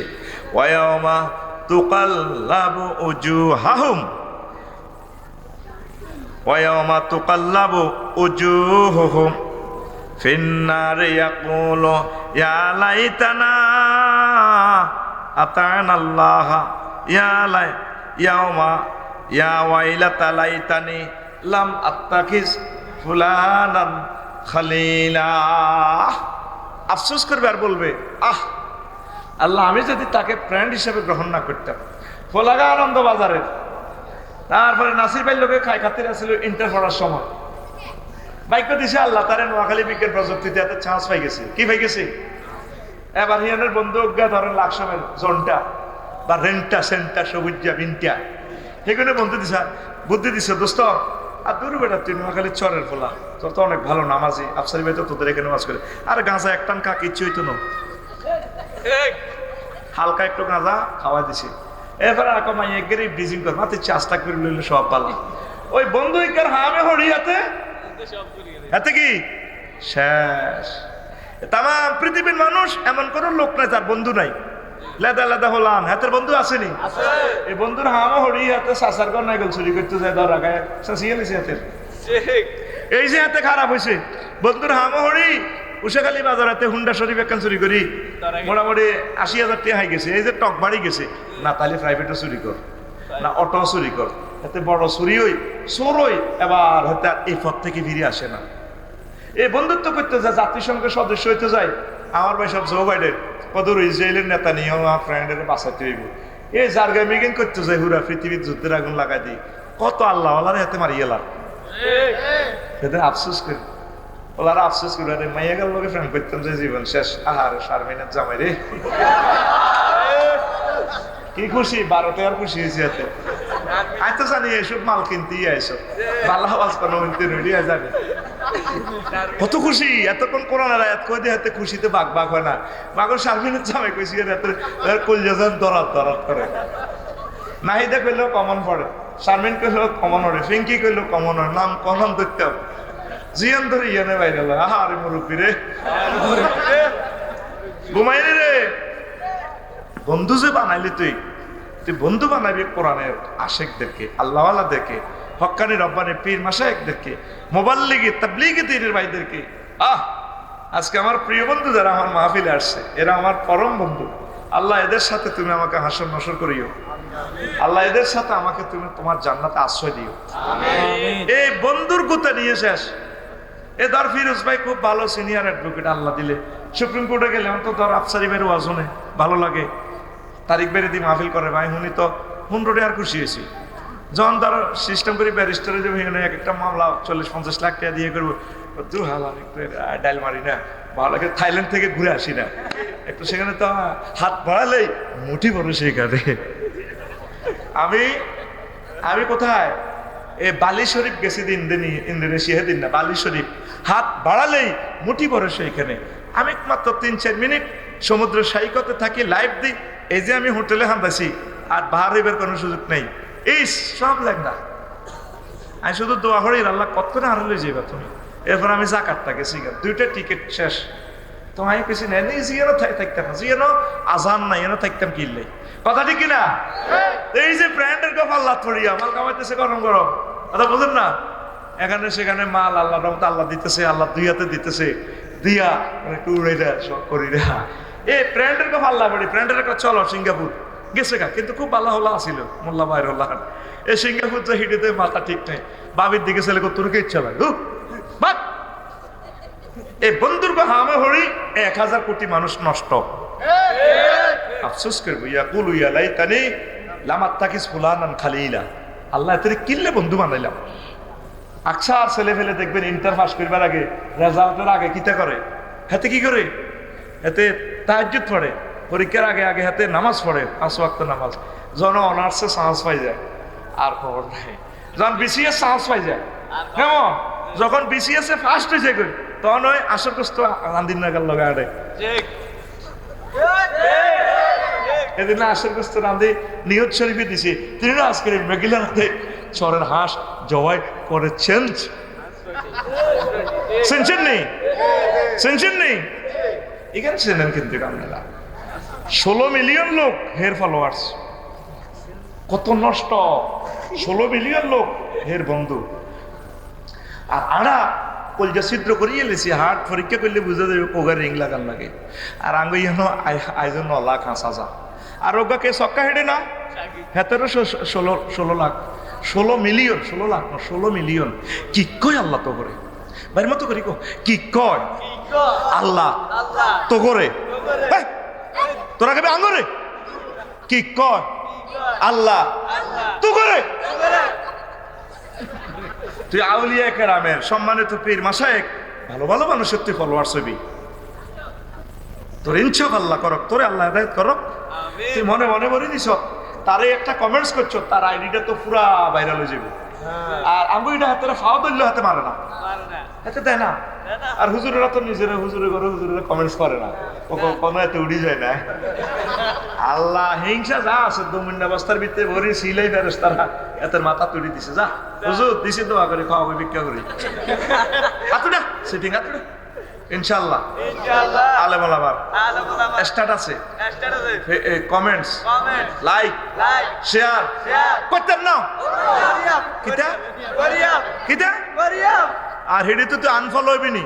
ওয়ায়াউমা তুকাল্লাবু উজুহাহুম, ওয়ায়াউমা তুকাল্লাবু উজুহুহুম ফিন্নার ইয়াকুলু ইয়া লাইতানা আতানাল্লাহ ইয়াউমা ইয়া ওয়াইলাতা লাইতানি লাম আত্তাখিজ ফুলানান খালিলা। আফসোস করবে আর বলবে, আহ আল্লাহ, আমি যদি তাকে ফ্রেন্ড হিসেবে গ্রহণ না করতাম। ফোলাগা আনন্দ বাজারের তারপরে নাসির ভাই লোকে খাই খাতির আসছিল ইন্টার পড়ার সময় বাইক দিছে আল্লাহ তারে নোয়াখালী বিজ্ঞান প্রযুক্তিতে এত চান্স পাই গেছে কি পাই গেছে এবার হিয়ানের বন্ধু অজ্ঞা ধরেন লাকসমের জোনটা বা রেন্টা সেন্টা সবুজা বিনটা সেখানে বন্ধু দিছে বুদ্ধি দিছে দোস্ত আর দূর বেটা তুই নোয়াখালীর চরের ফোলা তোর তো অনেক ভালো নামাজি আফসারি ভাই তো তোদের এখানে নামাজ করে আর গাঁজা একটান কাক ইচ্ছে হইতো না হালকা একটু গাঁজা খাওয়া দিছে এরপরে আর কমাই একগেরই ব্রিজিং কর মাতে চাষটা করে লইলে সব পালা ওই বন্ধু ইকার হামে হড়ি হাতে হাতে কি শেষ তাম পৃথিবীর মানুষ এমন কোন লোক নাই তার বন্ধু নাই লেদা লেদা হলাম হাতের বন্ধু আসেনি এই বন্ধুর হামে হড়ি হাতে সাসার কর নাই গেল চুরি করতে যায় ধরা গায়ে শাসিয়ে নিছে হাতের এই যে হাতে খারাপ হয়েছে বন্ধুর হামে হড়ি উষাখালী বাজার হাতে হুন্ডা শরীফ একখান চুরি করি মোটামুটি ৮০,০০০ টাকা হয়ে গেছে এই যে টক বাড়ি গেছে না তাহলে প্রাইভেটও চুরি কর না অটো চুরি কর এতে বড় চুরি হই চোর হই এবার হয়তো এই পথ থেকে ফিরে আসে না এই বন্ধুত্ব করতে যায় জাতিসংঘের সদস্য হইতে যায় আমার ভাই সব জো বাইডেন কদর ইসরায়েলের নেতা নিয়ে আমার ফ্রেন্ডের বাঁচাতে হইব এই জার্গা মিগিং করতে যায় হুরা পৃথিবীর যুদ্ধের আগুন লাগাই দিই কত আল্লাহ আল্লাহর হাতে মারি গেলাম এদের আফসোস করি ওলারা আফসোস করে রে মাইয়া গেল লোকে ফ্রেন্ড করতাম যে জীবন শেষ আহার শারমিনের জামাই রে কি খুশি 12 টাকার খুশি হয়েছে এতে আয় তো জানি এসব মাল কিনতেই আইসো ভালো আওয়াজ কোনো উনতে রেডিয়া যাবে কত খুশি এতক্ষণ কোরআনের আয়াত কই দিয়ে হাতে খুশিতে বাঘ বাঘ হয় না বাঘর শারমিনের জামাই কইছি এত কলজাজান দরাত দরাত করে নাহিদা কইলেও কমন পড়ে শারমিন কইলেও কমন পড়ে ফিঙ্কি কইলেও কমন হয় নাম কমন ধরতে হবে জিয়ান ধরে ইয়ানে বাইরে আরে মুরব্বী রে ঘুমাইনি রে বন্ধু যে বানাইলি তুই বন্ধু বানাবি কোরআনের আশেকদেরকে আল্লাহওয়ালাদেরকে হক্কানি রব্বানি পীর মাশায়েখদেরকে মোবাল্লিগি তাবলীগি দ্বীনের ভাইদেরকে আজকে আমার প্রিয় বন্ধু যারা আমার মাহফিলে আসছে এরা আমার পরম বন্ধু আল্লাহ এদের সাথে তুমি আমাকে হাসর নসর করিও আল্লাহ এদের সাথে আমাকে তুমি তোমার জান্নাতে আশ্রয় দিও এই বন্ধুর গুতা নিয়ে শেষ এ ধর ফিরোজ ভাই খুব ভালো সিনিয়র অ্যাডভোকেট আল্লাহ দিলে সুপ্রিম কোর্টে গেলে তো ধর আফসারি ভাইয়ের ওয়াজ শুনে ভালো লাগে তারিখ বেড়ে দিয়ে মাহফিল করে ভাই হুনি তো 15 টাকার খুশি হয়েছি যখন ধরো সিস্টেম করি ব্যারিস্টারে যে এক একটা মামলা 40-50 লাখ টাকা দিয়ে করবো দু হালাল একটু ডাইল মারি না ভালো লাগে থাইল্যান্ড থেকে ঘুরে আসি না একটু সেখানে তো হাত বাড়ালেই মুঠি বড় সেখানে আমি কোথায় এ বালি শরীফ গেছি ইন্দোনেশিয়া দিন না বালি শরীফ হাত বাড়ালেই মুঠি বড় সেইখানে আমি মাত্র 3-4 মিনিট সমুদ্র সৈকতে থাকি লাইভ দিই এই যে আমি হোটেলে হান্দাছি আর বাহার হইবার কোনো সুযোগ নেই এই সব লাগ না আমি শুধু দোয়া করি আল্লাহ কত করে হারালে যাইবা তুমি এরপর আমি জাকাতটা গেছি 2টা টিকিট শেষ তো আমি কিছু নেই জিয়ানো থাকতাম না জিয়ানো আজান নাই এনো থাকতাম কিনলে কথা ঠিক কিনা এই যে ব্র্যান্ডের কফ আল্লাহ থরিয়া মাল কামাইতেছে গরম গরম কথা বুঝেন না এখানে সেখানে মাল আল্লাহ রহমত আল্লাহ দিতেছে আল্লাহ দুই হাতে দিতেছে দিয়া মানে টুরেরা সব করি রে এই ব্র্যান্ডের কফ আল্লাহ বলি ব্র্যান্ডের একটা চলো সিঙ্গাপুর গেছে গা কিন্তু খুব আল্লাহ আসিল মোল্লা বাইরুল্লাহ এই সিঙ্গাপুর যা হিডিতে মাথা ঠিক নেই বাবির দিকে ছেলে তোরকে ইচ্ছা লাগে বাট এই বন্ধুর হামে হরি 1000 কোটি মানুষ নষ্ট আফসোস করবো ইয়াকুলু ইয়া লাইতানি লাম আত্তাকিস ফুলানান খালিলা আল্লাহ এতে কিনলে বন্ধু বানাইলাম আকসা আর ছেলে ফেলে দেখবেন ইন্টার পাস করবার আগে রেজাল্টের আগে কিতা করে হাতে কি করে এতে তাহাজ্জুদ পড়ে পরীক্ষার আগে আগে হাতে নামাজ পড়ে 5 ওয়াক্ত নামাজ জন অনার্সে সাহস পাই যায় আর খবর নাই যখন বিসিএস সাহস পাই যায় কেমন যখন বিসিএস এ ফার্স্ট হয়ে যায় তখন ওই আশাগ্রস্ত রান্দিন নাগাল লগা আড়ে এদিন আশাগ্রস্ত রান্ধি নিয়ত শরীফে দিছে তিনি না আজকের মেঘিলাতে চরের হাঁস জবাই করেছেন শুনছেন নেই এখানে চেনেন কিন্তু আপনারা 16 মিলিয়ন লোক হের ফলোয়ার্স কত নষ্ট 16 মিলিয়ন লোক হের বন্ধু আর আড়া কলজা ছিদ্র করিয়ে লেছি হাট পরীক্ষা করলে বুঝা যাবে কোগা রিং লাগান লাগে আর আঙ্গ ইহানো আইজন 9 লাখ 5,000 আর ওগাকে সক্কা হেডে না হেতেরও 16 লাখ 16 মিলিয়ন 16 লাখ না 16 মিলিয়ন কি কয় আল্লাহ তো করে বাইর মতো করি কি কয় আল্লাহ তো করে তোরা কেবে আঙ্গরে কি কয় আল্লাহ তো করে তুই আউলিয়া কেরামের সম্মানিত পীর মাশায়েখ ভালো ভালো মানুষের তুই ফলোয়ার ছবি, তোর ইনশাআল্লাহ করক, তোরে আল্লাহ হেদায়েত করক। তুই মনে মনে বলে দিছ, তারে একটা কমেন্টস করছো, তার আইডিটা তো পুরা ভাইরাল হয়ে যাবে। আর আঙ্গুইটা হাতে ফাও ধরলে হাতে মারে না, হাতে দেয় না। আর হুজুরেরা তো নিজেরা হুজুরে করে হুজুরেরা কমেন্টস করে না, কোনো এতে উড়ি যায় না। আল্লাহ হিংসা যা আছে দমিন্না বস্তার ভিতরে ভরি সিলাই ফেরেস তারা এতের মাথা তুলি দিছে। যা হুজুর দিছে দোয়া করে খাওয়াবো ভিক্ষা করি হাতুড়া সিটিং হাতুড়া ইনশাআল্লাহ আলেম আলামার স্ট্যাটাসে কমেন্টস লাইক শেয়ার করতেন না কিটা কিটা আর হেডি তো তুই আনফলো হইবি নি,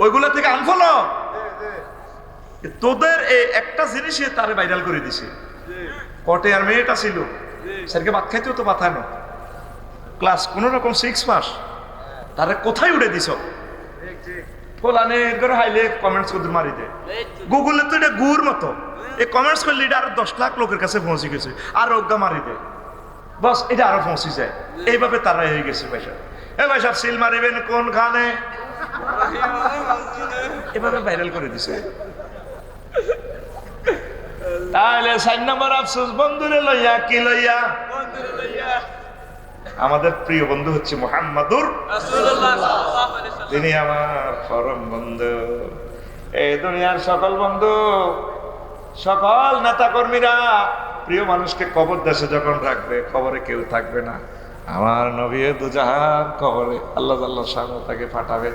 ওইগুলা থেকে আনফলো। তোদের এই একটা জিনিসে তারে ভাইরাল করে দিছে। কটে আর মেয়েটা ছিল, স্যারকে ভাত খাইতেও তো পাঠানো, ক্লাস কোন রকম 6 পাস, তারে কোথায় উঠে দিছ? ফলানে করে হাইলে কমেন্টস করতে মারি দে। গুগলে তো এটা গুড় মতো, এই কমেন্টস করলে এটা আরো 10 লাখ লোকের কাছে পৌঁছে গেছে, আর অজ্ঞা মারি দে, বস এটা আরো পৌঁছে যায়। এইভাবে তারা হয়ে গেছে ভাইসা। এ ভাই সব সিল মারিবেন কোনখানে, এভাবে ভাইরাল করে দিছে। তাহলে 4 নম্বর আফসোস বন্ধুরে লইয়া, কি লইয়া? আমাদের প্রিয় বন্ধু হচ্ছে মুহাম্মাদুর রাসূলুল্লাহ, তিনি আমার পরম বন্ধু। এই দুনিয়ার সকল বন্ধু, সকল নেতা কর্মীরা প্রিয় মানুষকে কবর দেশে যখন রাখবে, কবরে কেউ থাকবে না। আমার নবী দুজাহান কবরে আল্লাহ আল্লাহ সামনে তাকে পাঠাবে।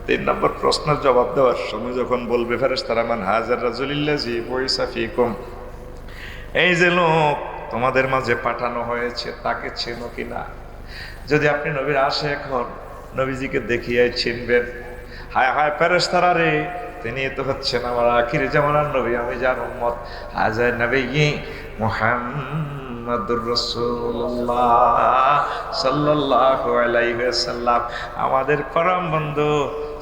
3 নম্বর প্রশ্নের জবাব দেওয়ার সময় যখন বলবে ফেরেশতারা মান হাজার রাজুলিল্লাজি বইসা ফিকুম, এই যে লোক তোমাদের মাঝে পাঠানো হয়েছে তাকে চেনো কিনা? যদি আপনি নবীর আশিক হন, নবীজিকে দেখিয়ে চিনবেন। হায় হায় ফেরেশতারা রে, তিনি তো হচ্ছেন আমার আখির জামানার নবী, আমি যার উম্মত। হাজার নবী মুহাম্মাদুর রাসূলুল্লাহ সাল্লাল্লাহু আলাইহি ওয়াসাল্লাম, আমাদের পরম বন্ধু,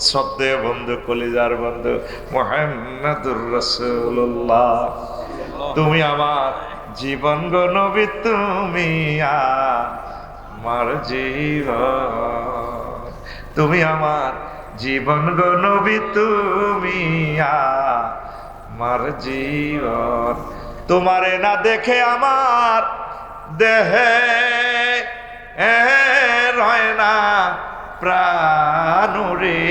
শ্রদ্ধেয় বন্ধু, কলিজার বন্ধু মুহাম্মাদুর রাসূলুল্লাহ। তুমি আমার জীবন গো নবী, তুমি আমার জীবন, তুমি আমার জীবন গো নবী, তুমি আমার জীবন। তোমারে না দেখে আমার দেহে রয় না প্রাণ রে,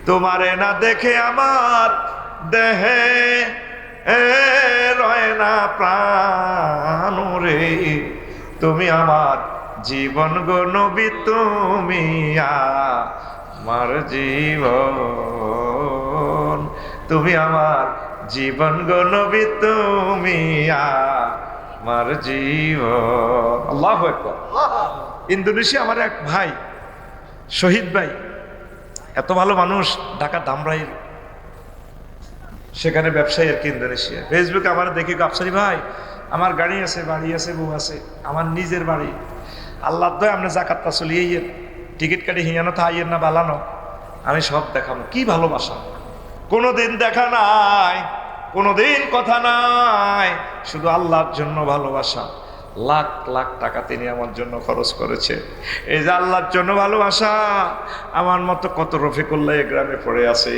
তোমারে না দেখে আমার দেহে রয় না প্রাণ রে, তুমি আমার জীবন গো নবী, তুমি আমার জীবন, তুমি আমার জীবন গো নবী, তুমি আমার জীবন। আল্লাহু আকবার। ইন্দোনেশিয়া আমার এক ভাই, শহীদ ভাই, এত ভালো মানুষ, ঢাকা ধামরাই, সেখানে ব্যবসায়ী আর কি ইন্দোনেশিয়া। ফেসবুকে আমার দেখি আফসারি ভাই, আমার গাড়ি আছে, বাড়ি আছে, বউ আছে, আমার নিজের বাড়ি, আল্লাহ দয় আপনি জাকাতটা চলিয়ে টিকিট কাটি হিয়ানো তো আইয়ের না বালানো, আমি সব দেখাবো। কি ভালোবাসা, কোনোদিন দেখা নাই, কোনোদিন কথা নাই, শুধু আল্লাহর জন্য ভালোবাসা। লাখ লাখ টাকা তিনি আমার জন্য খরচ করেছে। এই যে আল্লাহর জন্য ভালোবাসা, আমার মতো কত রফিকুল্লাহ এই গ্রামে পড়ে আছে,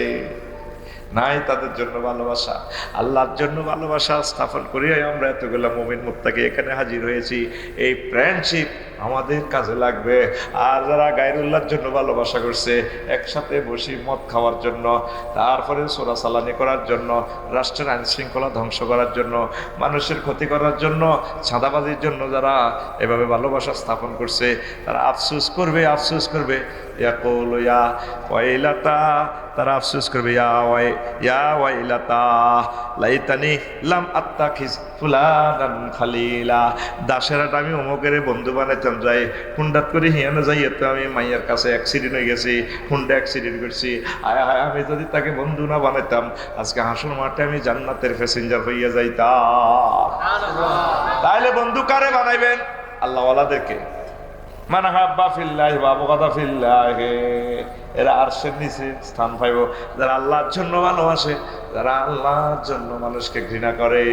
নাই তাদের জন্য ভালোবাসা। আল্লাহর জন্য ভালোবাসা স্থাপন করিয়া আমরা এতগুলা মুমিন মুত্তাকি এখানে হাজির হয়েছি। এই ফ্রেন্ডশিপ আমাদের কাজে লাগবে। আর যারা গায়রুল্লাহর জন্য ভালোবাসা করছে, একসাথে বসি মদ খাওয়ার জন্য, তারপরে চোরাচালানি করার জন্য, রাষ্ট্রের আইন শৃঙ্খলা ধ্বংস করার জন্য, মানুষের ক্ষতি করার জন্য, চাঁদাবাজির জন্য যারা এভাবে ভালোবাসা স্থাপন করছে, তারা আফসোস করবে, আফসোস করবে। ইয়াকুলু ইয়া ওয়াইলাতা, তারা আফসোস করবে, ইয়া ওয়াইলাতা লাইতানি লাম আত্তাখিজ ফুলানান খালিলা। দাশেরাটা আমি অমুকের বন্ধু বানাইতাম, যাই হুন্ডাত করে হিয়ানো যাই, তো আমি মাইয়ার কাছে অ্যাক্সিডেন্ট হয়ে গেছি, হুন্ডা অ্যাক্সিডেন্ট করছি। আয় হায়, আমি যদি তাকে বন্ধু না বানাইতাম, আজকে হাসুর মাঠে আমি জান্নাতের প্যাসেঞ্জার হইয়া যাইতাম। তাহলে বন্ধু কারে বানাইবেন? আল্লাহওয়ালাদেরকে। মান হাব্বা ফিল্লাহি ওয়া আবগাদা ফিল্লাহি, এরা আরশের নিচে স্থান পাইব যারা আল্লাহর জন্য ভালোবাসে, যারা আল্লাহর জন্য মানুষকে ঘৃণা করে।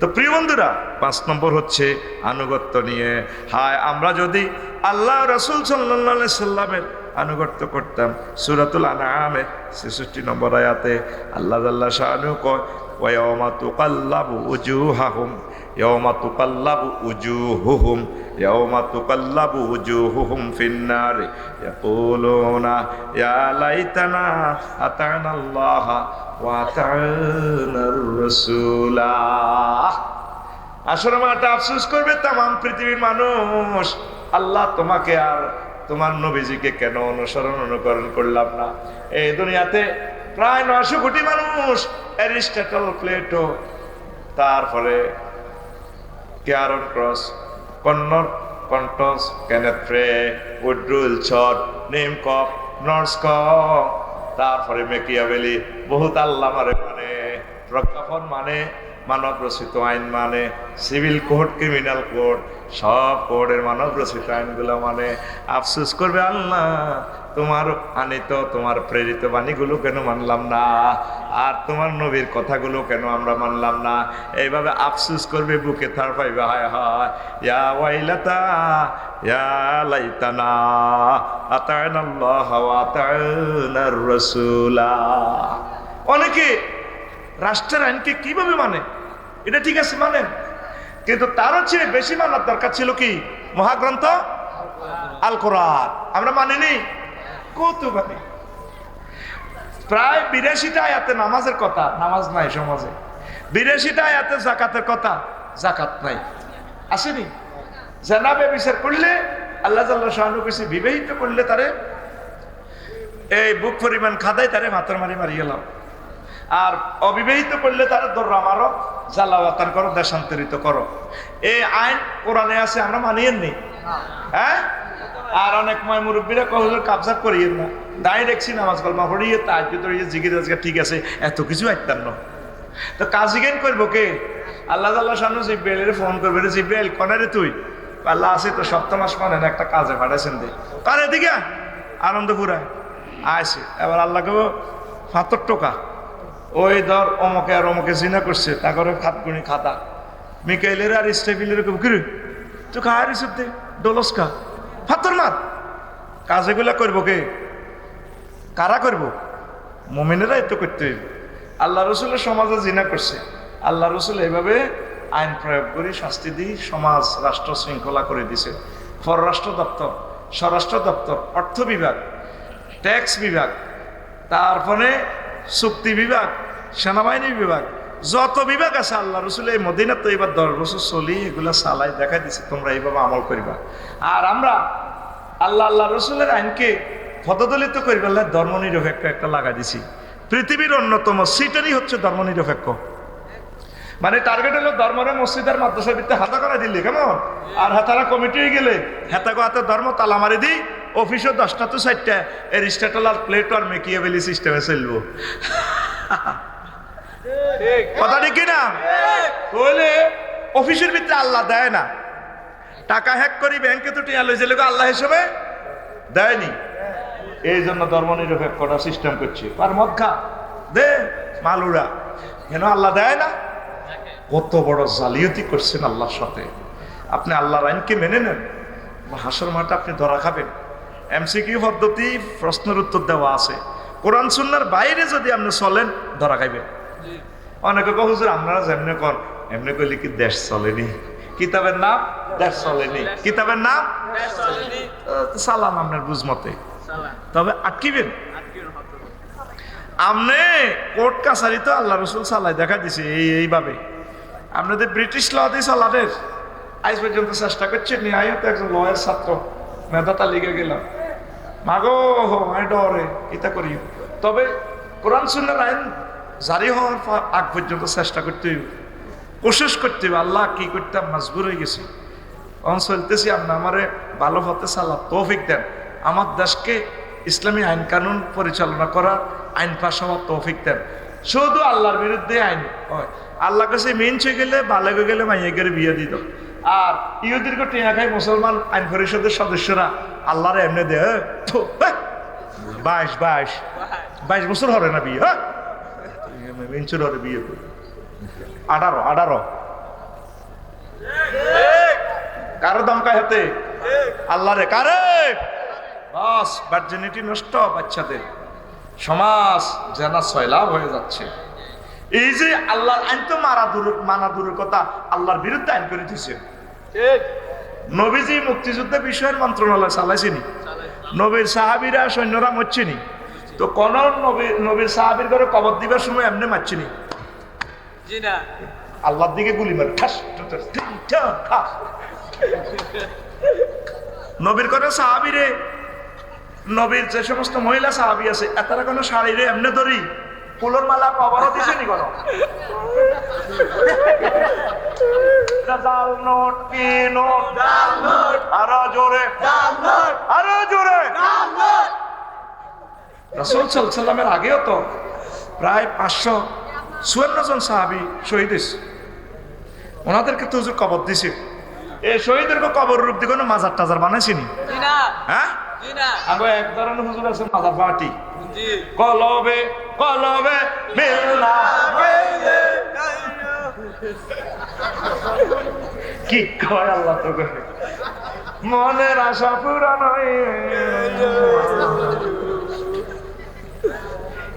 তো প্রিয় বন্ধুরা, 5 নম্বর হচ্ছে আনুগত্য নিয়ে। হায় আমরা যদি আল্লাহ রাসূল সাল্লাল্লাহু আলাইহি সাল্লামের আনুগত্য করতাম, সূরাতুল আনআমের 66 নম্বর আয়াতে আল্লাহ জাল্লা শাআনুহু কয়, ওয়া ইয়াওমা তুকাল্লাবু উজুহাহুম, ইয়াওমা তুকাল্লাবু উজুহুহুম, ইয়াওমা তুকাল্লাবু উজুহুহুম ফিন্নার ইয়াকুলুনা ইয়া লাইতানা আতা'নাল্লাহ ওয়া আতা'নার রাসূলা। আসলে মাটা আফসোস করবে তামাম পৃথিবীর মানুষ, আল্লাহ তোমাকে আর তোমার নবীজিকে কেন অনুকরণ করলাম না। এই দুনিয়াতে প্রায় 900 কোটি মানুষ, অ্যারিস্টটল, প্লেটো, তারপরে ক্যারন ক্রস, কন্নর কন্টস, কেনেথ ফ্রে, উড্রুল ছট, নেমকপ, নর্সকপ, তারপরে মেকিয়াভেলি, বহুত আল্লামারে মানে, প্রজ্ঞাপন মানে, মানব রচিত আইন মানে, সিভিল কোড, ক্রিমিনাল কোড, সব কোডের মানব রচিত আইনগুলো মানে। আফসোস করবে আল্লাহ তোমার আনিত, তোমার প্রেরিত বাণীগুলো কেন মানলাম না, আর তোমার নবীর কথাগুলো কেন আমরা মানলাম না। এইভাবে আফসোস করবে, বুকে থার পাইবে, হায় হায় ইয়া ওয়াইলাতা ইয়া লাইতানা আতা'নাল্লাহ ওয়া আতা'নার রাসূলা। অনেকে রাষ্ট্রের আইনকে কিভাবে মানে, এটা ঠিক আছে মানে, কিন্তু তারও চেয়ে বেশি মানার দরকার ছিল কি মহাগ্রন্থ আল কোরআন। আমরা মানিনি, কত মানে প্রায় 82টা আয়াতে নামাজের কথা, নামাজ নাই সমাজে। 82টা আয়াতে যাকাতের কথা, যাকাত নাই। আসেনি? জানাবে বিচার করলে আল্লাহ জাল্লা শাআনহু কইছে, বিবাহিত করলে তারে এই বুক পরিমাণ খাদাই তারে মাথার মারি মারি গেলাম, আর অবিবাহিত করলে তারা দর্রা মারো, জ্বালাওয়াতান করো, দেশান্তরিত করো। এই আইন কোরআনে আছে, আমরা মানিয়েন নি। হ্যাঁ, আর অনেক ময় মুরব্বীরা কহজোর কাবজা করিয়েন না, দায় দেখছি নামাজ কলমা পড়িয়ে তাহাজ্জুদ পড়িয়ে জিকির আজকে ঠিক আছে, এত কিছু আইতাম না। তো কাজী জ্ঞান করবো কে? আল্লাহ তাআলা শানু জিব্রাইলের ফোন করবে, রে জিব্রাইল কনে রে তুই? আল্লাহ আছে তো, সপ্তম আসমানে একটা কাজে পাঠাইছেন দে, কারে দিকে আনন্দপুরায় আইছে। এবার আল্লাহ কেব ৭৫ টাকা, ওই ধর অমকে আর অমকে জিনা করছে, তা করে খাতগুনি খাতা মিকাইলের আর ইস্টাফিলের কিরে তুই খায় রিসুপ দে ডোলস খা ফাতর মাত। কাজেগুলা করবো কে? কারা করবো? মুমিনেরা এত করতে হইব। আল্লাহ রসুলের সমাজে জিনা করছে, আল্লাহ রসুল এইভাবে আইন প্রয়োগ করে শাস্তি দিয়ে সমাজ রাষ্ট্র শৃঙ্খলা করে দিছে। পররাষ্ট্র দপ্তর, স্বরাষ্ট্র দপ্তর, অর্থ বিভাগ, ট্যাক্স বিভাগ, তারপরে চুক্তি বিভাগ, সেনাবাহিনী বিভাগ, যত বিভাগ আছে আল্লাহ রসুল এই মদিনা তো এবার 10 বছর চলি এগুলা চালাই দেখা দিচ্ছে, তোমরা এইভাবে আমল করিবা। আর আমরা আল্লাহ রসুলের আইনকে পদদলিত করিবার ধর্ম নিরপেক্ষ একটা লাগা দিছি। পৃথিবীর অন্যতম সিটারই হচ্ছে ধর্ম নিরপেক্ষ, মানে টার্গেট হলো ধর্মের মসজিদের মাদ্রাসার ভিত্তিতে হাতা করা দিলে কেমন, আর হাতারা কমিটি হয়ে গেলে হেতাগো হাতে ধর্ম তালা মারি দিই, অফিসও 10টা তো 4টা এরিস্টটল আর প্লেটো আর মেকিয়াভেলি সিস্টেমে চলবো। কথা ঠিক না? তাহলে অফিসের ভিতরে আল্লাহ দেয় না, টাকা হ্যাক করি ব্যাংকে তো টিয়া লইছে লোক আল্লাহ হিসেবে দেয়নি। এই জন্য ধর্ম নিরপেক্ষতা সিস্টেম করছে, আর মদ খা দে মালুরা, কেন আল্লাহ দেয় না? কত বড় জালিয়াতি করছেন আল্লাহর সাথে। আপনি আল্লাহর আইনকে মেনে নেন, হাসর মাঠে আপনি ধরা খাবেন। এমসিকিউ পদ্ধতি, প্রশ্নের উত্তর দেওয়া আছে, কোরআন সুন্নাহর বাইরে যদি আপনি চলেন ধরা খাইবেন। অনেকে কয় হুজুর আপনারা যেমনি কর এমনি কইলে কি দেশ চলেনি? কিতাবের নাম দেশ চলেনি, কিতাবের নাম সালাম আপনার বুঝ মতে, তবে আটকিবেন। আপনি কোর্ট কাছারি তো আল্লাহ রসুল সালাই দেখা দিছে এইভাবে। আপনাদের ব্রিটিশ ল দিয়ে চালানের আজ পর্যন্ত চেষ্টা করছেন নি। আমিও তো একজন লয়ের ছাত্র, মেধা তালিকা গেলাম, মাগো আমি ডরে এটা করি। তবে কোরআন সুন্নাহর আইন জারি হওয়ার আগ পর্যন্ত চেষ্টা করতে হইব, কোশিশ করতে হইব। আল্লাহ কি করতাম মজবুর হয়ে গেছি, অন চলতেছি, আপনি আমারে ভালো হতে চালা তৌফিক দেন, আমার দেশকে ইসলামী আইন কানুন পরিচালনা করার, আইন পাশ হওয়ার তৌফিক দেন। শুধু আল্লাহর বিরুদ্ধে আইন হয়, আল্লাহ কাছে মেন হয়ে গেলে ভালো হয়ে গেলে মাইয়া গেলে বিয়ে দিত, আর ইহুদিরকে টিয়া খায় মুসলমান আইন পরিষদের সদস্যরা আল্লাহরে এমনি দে 22 বছর হবে না বিয়ে, হ্যাঁ ইঞ্চুর হরে বিয়ে করি 18 কারো দমকায় হাতে আল্লাহরে কারে বাস ভার্জিনিটি নষ্ট বাচ্চাদের, সমাজ জানা সয়লাভ হয়ে যাচ্ছে। এই যে আল্লাহর আইন তো মানা দূরের কথা, আল্লাহর বিরুদ্ধে আইন করে দিচ্ছে। নবীজি মুক্তিযুদ্ধের বিষয়ের মন্ত্রণালয় চালাইছেনি, নবীর সাহাবীরা সৈন্যরা মরছেনি, তো কোন নবীর সাহাবীর ঘরে কবর দিবার সময় এমনি মারছেনি, আল্লাহর দিকে গুলি মারে ঠাস ঠাস। নবীর ঘরে সাহাবীরে, নবীর যে সমস্ত মহিলা সাহাবী আছে এতারা কোনো শাড়িরে এমনি ধরি ফুলের মালা কবরও দিছেনি কোনো। জাল নোট কি নোট, আরো জোরে আরো জোরে। রাসূল সাল্লাল্লাহু আলাইহি ওয়াসাল্লামের আগেও তো প্রায় 554 জন সাহাবী শহীদ হয়েছে, ওনাদেরকে তো হুজুর কবর দিছে। এই শহীদেরকে কবর রূপ দিয়ে কোনো মাজার টাজার বানাইছিনি, হ্যাঁ আগে এক ধরনের হুজুর আছে মাজার পার্টি, কলবে কলবে মিলনা কি কয় আল্লাহ তো করে মনের আশা পূরণ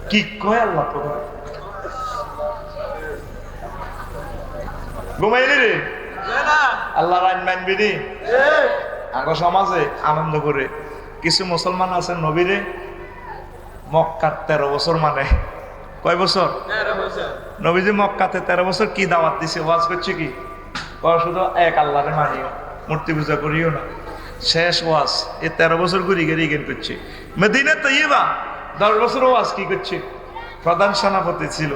কি কয় আল্লাহ তো করে। ঘুমাইলি রে আল্লাহ আইন মানবি নি। আগে সমাজে আনন্দ করে কিছু মুসলমান আছে নবীরে মক্কার 13 বছর মানে কয় বছর, নবীজি মক্কাতে 13 বছর কি দাওয়াত দিছে, ওয়াজ করছে কি শুধু এক আল্লাহরে মানিও, মূর্তি পূজা করিও না, শেষ ওয়াজ। এই 13 বছর ঘুরি গেড়ি গেন করছে। মদিনা তৈয়বা 10 বছর ওয়াজ কি করছে, প্রধান সেনাপতি ছিল,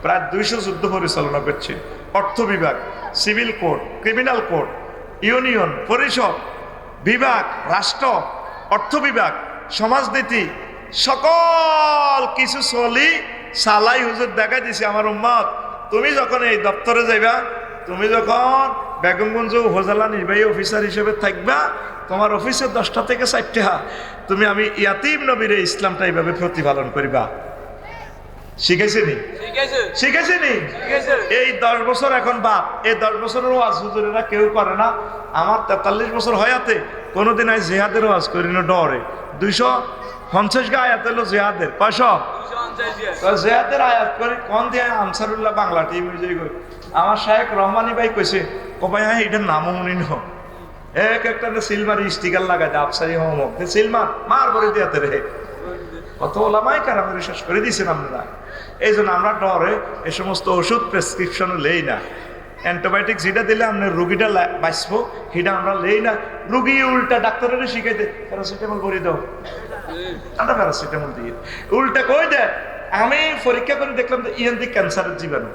প্রায় 200 যুদ্ধ পরিচালনা করছে, অর্থ বিভাগ, civil code, criminal code, union পরিষদ বিভাগ, রাষ্ট্র অর্থ বিভাগ, সমাজনীতি সকল কিছু চলি সালাই হুজুর দেখা দিছে আমার উম্মত, তুমি যখন এই দপ্তরে যাইবা, তুমি যখন বেগমগঞ্জ উপজেলা নির্বাহী অফিসার হিসেবে থাকবা, তোমার অফিসে 10টা থেকে 4টা তুমি আমি ইয়াতিম নবীর ইসলামটা এইভাবে প্রতিপালন করিবা। শিখাইছেনি শিখাইছেনি এই 10 বছর এখন বাপ, এই 10 বছরের ওয়াজ হুজুরেরা কেউ করে না। আমার 43 বছর হয়াতে কোনোদিন আমি জিহাদের ওয়াজ করি না, ডরে 250 গা আয়াত হলো জিহাদের, 500 জিহাদের আয়াত করি কোন দিয়ে আনসারুল্লাহ বাংলা টিভি করি। আমার শায়েখ রহমানি ভাই কইছে কবাই এটার নামও মনে ন এক একটা সিলমারি স্টিকার লাগাই দেয় আফসারি হোমক সিলমার মার করে দিয়াতে রে কত ওলামাই কারামের শেষ করে দিয়েছেন আপনারা। এই জন্য আমরা ডরে এই সমস্ত ওষুধ প্রেসক্রিপশনও লেই না। অ্যান্টিবায়োটিক যেটা দিলে আপনার রুগীটা বাঁচবো সেটা আমরা লেই না। রুগী উল্টা ডাক্তারের শিখাইতে প্যারাসিটামল করে দাও, আমরা প্যারাসিটামল দিয়ে উল্টা কই দেয়। আমি পরীক্ষা করে দেখলাম যে ইএনডি ক্যান্সারের জীবাণু,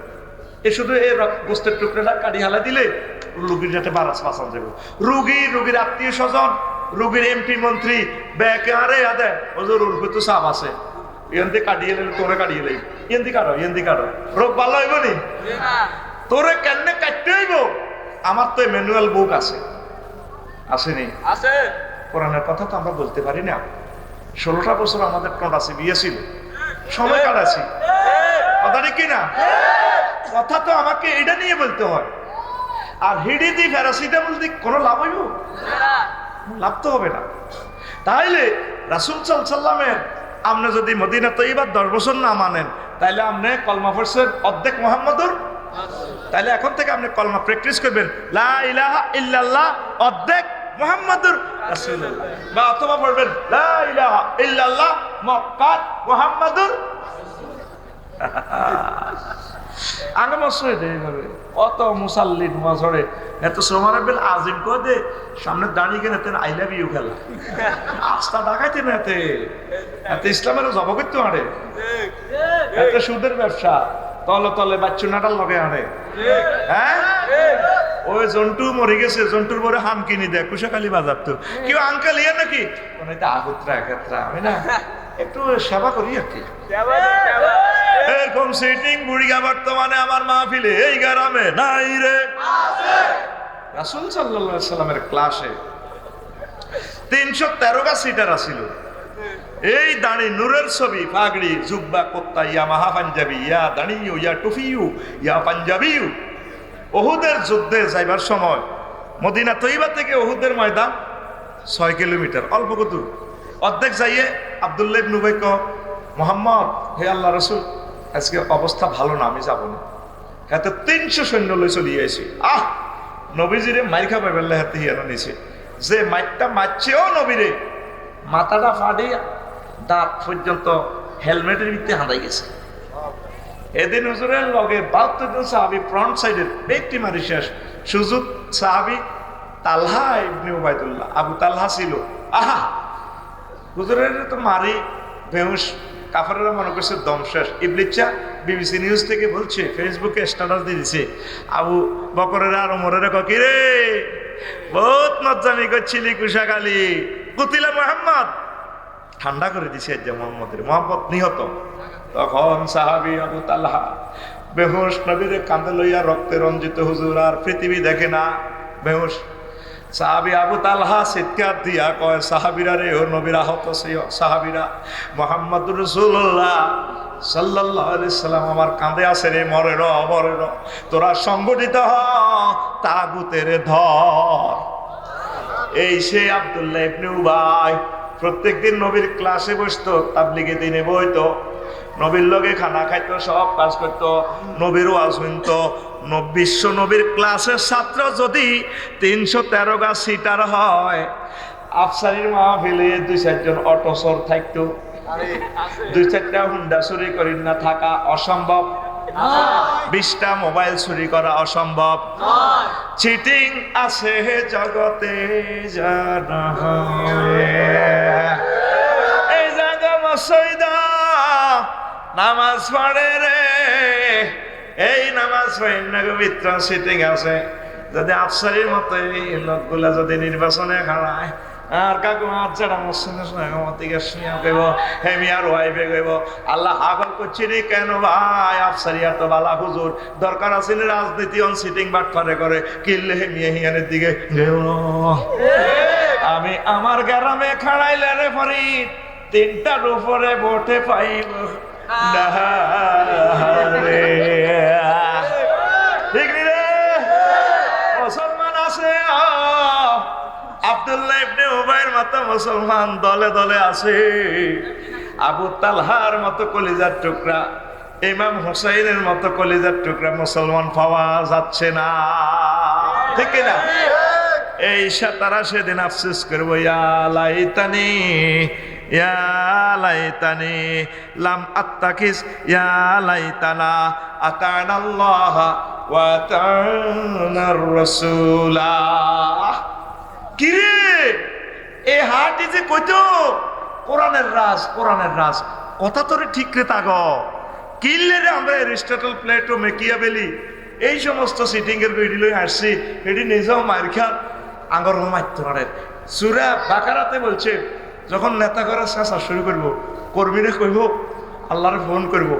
এ শুধু এই গোস্তের টুকরাটা কাটি হালা দিলে রুগীর যাতে বারাস বাঁচান যাবে। রুগীর আত্মীয় স্বজন, রুগীর এমপি মন্ত্রী ব্যাকে আরে আদে ওজোর উল্পে তো সাপ আছে, ইএনডি কাটিয়ে এলে তোরে কাটিয়ে এলে ইএনডি কাটো রোগ ভালো হইব নি, তোরে কেন কাটতে হইব। আমার তো ম্যানুয়াল বুক আছে, আসেনি আছে, কোরআনের কথা তো আমরা বলতে পারি না। 16টা বছর আমাদের টোটাসি বিয়ে ছিল, সময় কাটাছি, কথা ঠিক কিনা? কথা তো আমাকে এটা নিয়ে বলতে হয়। আর হিডি দি প্যারাসিটামল দি কোনো লাভ হইব? লাভ তো হবে না। তাইলে রাসূল সাল্লাল্লাহু আলাইহি ওয়াসাল্লামের আপনি যদি মদিনা তৈয়বা 10 বছর না মানেন, তাইলে আপনি কলমা পড়ছেন অর্ধেক মুহাম্মাদুর, তাইলে এখন থেকে আপনি কলমা প্র্যাকটিস করবেন লা ইলাহা ইল্লাল্লাহ অর্ধেক মুহাম্মাদুর রাসূলুল্লাহ, বা অথবা পড়বেন লা ইলাহা ইল্লাল্লাহ মুহাম্মাদ মুহাম্মাদুর আগে মসজিদ এইভাবে অত মুসাল্লি নজরে এত সোমারাবিল আজিম কো দে সামনে দাঁড়িয়ে গেলে তেন আই লাভ ইউ খেলা আস্থা ডাকাইতে না এতে ইসলামের জব করতে আরে এত সুদের ব্যবসা তলে তলে বাচ্চু নাটার লগে আরে। হ্যাঁ ওই জন্টু মরে গেছে, জন্টুর পরে হাম কিনি দেয় কুশাখালী বাজার তো কেউ আঙ্কেল ইয়ে নাকি আগুত্রা এক্ষেত্রা আমি না একটু সেবা করি আর কি। এরকম সিটিং বুড়িয়া বর্তমানে আমার মাহফিলে এই গ্রামে নাই রে, রাসূল সাল্লাল্লাহু আলাইহি সাল্লামের ক্লাসে 313 গা সিটার আছিল। এই দাড়ি, নূরের ছবি, পাগড়ি, জুব্বা, কুত্তা, ইয়া মাহা পাঞ্জাবি, ইয়া দাড়িও, ইয়া টুফিও, ইয়া পাঞ্জাবিও। উহুদের যুদ্ধে যাইবার সময় মদিনা তৈবা থেকে উহুদের ময়দান 6 কিলোমিটার, অল্প কত। অর্ধেক যাইয়ে আব্দুল্লাহ ইবনে উবাই কয়, মুহাম্মদ, হে আল্লাহ রাসূল, আজকে অবস্থা ভালো না, আমি যাব না। হাতে 300 সৈন্য লই চলিয়ে আইছি। নবীজিরে মাইর খাবে বেল্লা হাতে হিয়ানো নিছে। যে মাইরটা মারছেও নবীরে, মাথাটা ফাড়ে দাঁত পর্যন্ত হেলমেটের ভিতরে হাঁদাই গেছে। এদিন হুজুরের লগে 72 জন সাহাবী ফ্রন্ট সাইডের একটি মারি শেষ। সুযোগ সাহাবী তালহা ইবনে উবাইদুল্লাহ, আবু তালহা ছিল। হুজুরের তো মারি বেহুশ, কাফেররা মনে করছে দম শেষ। ইবলিচ্চা বিবিসি নিউজ থেকে বলছে, ফেসবুকে স্ট্যাটাস দিয়ে দিছে, আবু বকরের আর ওমরের কি রে, বহুত নজ্জামি করছিলি কুশাকালি, কুতিলা মুহাম্মদ। ঠান্ডা করে দিছে যে মোহাম্মদ নিহত। তখন সাহাবী আবু তালহা বেহুশ, নবীরে কাঁধে লইয়া রক্তে রঞ্জিত, হুজুর আর পৃথিবী দেখে না, বেহুশ। সাহাবী আবু তালহা চিৎকার দিয়া কয়, সাহাবীরা রে, ও নবীর আহত সাহাবীরা, মুহাম্মদুর রাসূলুল্লাহ সাল্লাল্লাহু আলাইহি সাল্লাম আমার কাঁধে আছে রে, মরে র, মরে র, তোরা সংগঠিত হ, তাগুতের ধর। এই সে আব্দুল্লাহ ইবনে উবাই প্রত্যেকদিন নবীর ক্লাসে বসতো, তাবলীগে দিনে বইতো, নবীর লগে খানা খাইতো, সব কাজ করতো, নবীর ওয়াজ শুনতো। বিশ্ব নবীর ক্লাসের ছাত্র যদি 313 গা সিটার হয়, আফসারির মাহফিলে 2-4 জন অটো চোর থাকতো, 2-4টা হুন্ডা চুরি করি না থাকা অসম্ভব, 20টা মোবাইল চুরি করা অসম্ভব। চিটিং আছে জগতে জানা, এই জায়গা মসজিদা নামাজ পড়ে রে, এই নামাজ পবিত্র সিটিং আছে। যদি আফসারির মতো এই লোকগুলা যদি নির্বাচনে খাড়ায়, আর কাকু আচ্ছাটা মসজিদ হেমি আর ওয়াইফে গইব, আল্লাহ আগল করছি রে কেন ভাই, আফসারিয়া তো বালা হুজুর, দরকার আছে রাজনীতি অন সিটিং বাট করে কিল্লে হেমিয়ে হিয়ানের দিকে। আমি আমার গ্রামে খাড়াইলে রে ফরিদ, 3টার উপরে ভোটে পাইব না রে, ঠিক রে? মুসলমান আছে, আব্দুল্লাহ ইবনে উবাইয়ের মতো মুসলমান দলে দলে আছে, আবু তালহার মতো কলিজার টুকরা, ইমাম হুসাইনের মতো কলিজার টুকরা মুসলমান পাওয়া যাচ্ছে না, ঠিক না? এই তারা সেদিন আফসোস করবো, ইয়া লাইতানি, ইয়া লাইতানি লাম আত্তাকিস, ইয়া লাইতানা আতানাল্লাহ ওয়া আতানার রাসূলা। কি রে এই হাটি যে কইতো কোরআনের রাজ, কোরআনের রাজ, কথা তোরে ঠিক রে তাগ কিনলে রে। আমরা এরিস্টটল, প্লেটো, মেকিয়াভেলি এই সমস্ত সিটিং এর গইডি লই আসছি, এটি নিজেও মার খা আঙ্গর মাইত্রারের সূরা বাকারাতে বলছে, যখন নেতা করার চেষ্টা শুরু করব, কর্মীরা কইব, আল্লাহরে ফোন করব,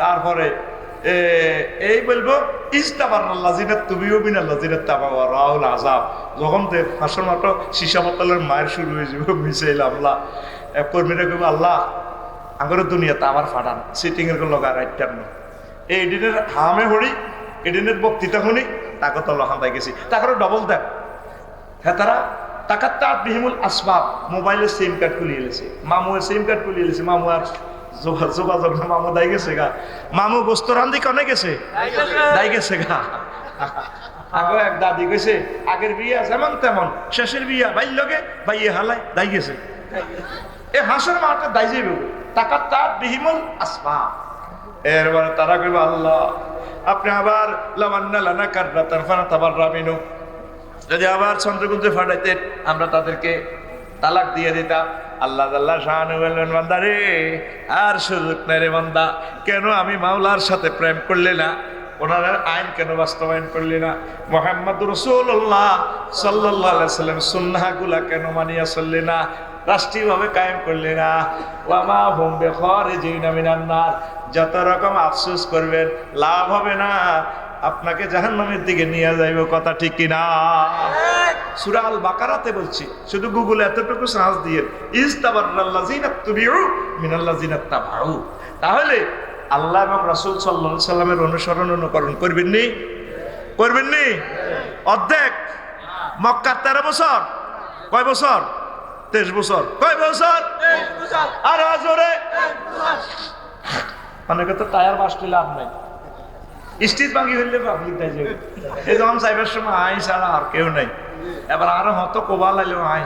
তারপরে এই বলবো ইস্তাবারাল্লাযিনা তুবিউ মিনাল্লাযিনা তাবাউ রাউল আযাব। যখন হাসর মাঠ সীসা বোতলের মায়ের শুরু হয়ে যাবে, মিসাইল হামলা, কর্মীরা কইব, আল্লাহ আঙ্গর দুনিয়াতে আবার ফাটান, সিটিং এর লগা রাইটার না। এই দিনের হামে হড়ি, এদিনের বক্তৃতা শুনি, তাকে তো লহান্তাই গেছি, তাকে ডবল দেখ। হ্যাঁ, তারা টাকাটা বিহিমুল আসবাব, মোবাইলের সিম কার্ড খুলিয়ে এলেছে, মামুয়ের সিম কার্ড খুলিয়ে এলেছে, মামু আর যোগাযোগ না, মামু দাই গেছে গা, মামু গোস্ত রান্ধি কনে গেছে, দাই গেছে গা। আগে এক দাদি কইছে, আগের বিয়া যেমন তেমন, শেষের বিয়া ভাই লগে ভাইয়ে হালাই দাই গেছে। এ হাসর মাঠে দাই যাইব টাকাটা বিহিমুল আসবাব। এরপরে তারা কইব, আল্লাহ আপনি আবার লামান্না লানা কাররাতান ফানাতাবাররামিনু, যদি আবার চন্দ্রগুঞ্জে ফাটাইতেন আমরা তাদেরকে তালাক দিয়ে দিতাম। আল্লাহ আল্লাহ শাহানু বললেন, বান্দা রে আর সুযোগ নাই রে বান্দা, কেন আমি মাওলার সাথে প্রেম করলে না, ওনার আইন কেন বাস্তবায়ন করলি না, মুহাম্মদুর রাসূলুল্লাহ সাল্লাল্লাহু আলাইহি ওয়াসাল্লাম সুন্নাহগুলা কেন মানিয়া চললি না, রাষ্ট্রীয়ভাবে কায়েম করলি না। ওয়ামা হুম বিখারিজিনা মিনান নার, যত রকম আফসোস করবেন লাভ হবে না। আপনাকে জাহান্নামের দিকে নিয়ে যাইব, কথা ঠিক কিনা? সূরা আল বাকারাতে বলছি, শুধু গুগলে এতটুকু সার্চ দিয়ে ইস্তাবারাল্লাযিনা তুবিউ মিনাল্লাযিনা তাবাউ। তাহলে আল্লাহ এবং রাসূল সাল্লাল্লাহু আলাইহি সাল্লামের অনুসরণ অনুকরণ করবেন নি? করবেন নি? অর্ধেক মক্কার 13 বছর, কয় বছর? 23 বছর। কয় বছর? 23 বছর। আর জোরে অনেকে তো টায়ার বাসতে লাভ নাই, স্টিচ ভাঙি হইলে পাবলিক তাই যাবে। এই যখন সাইবার সময় আই ছাড়া আর কেউ নাই, এবার আরো হত কোবা লাইলেও আই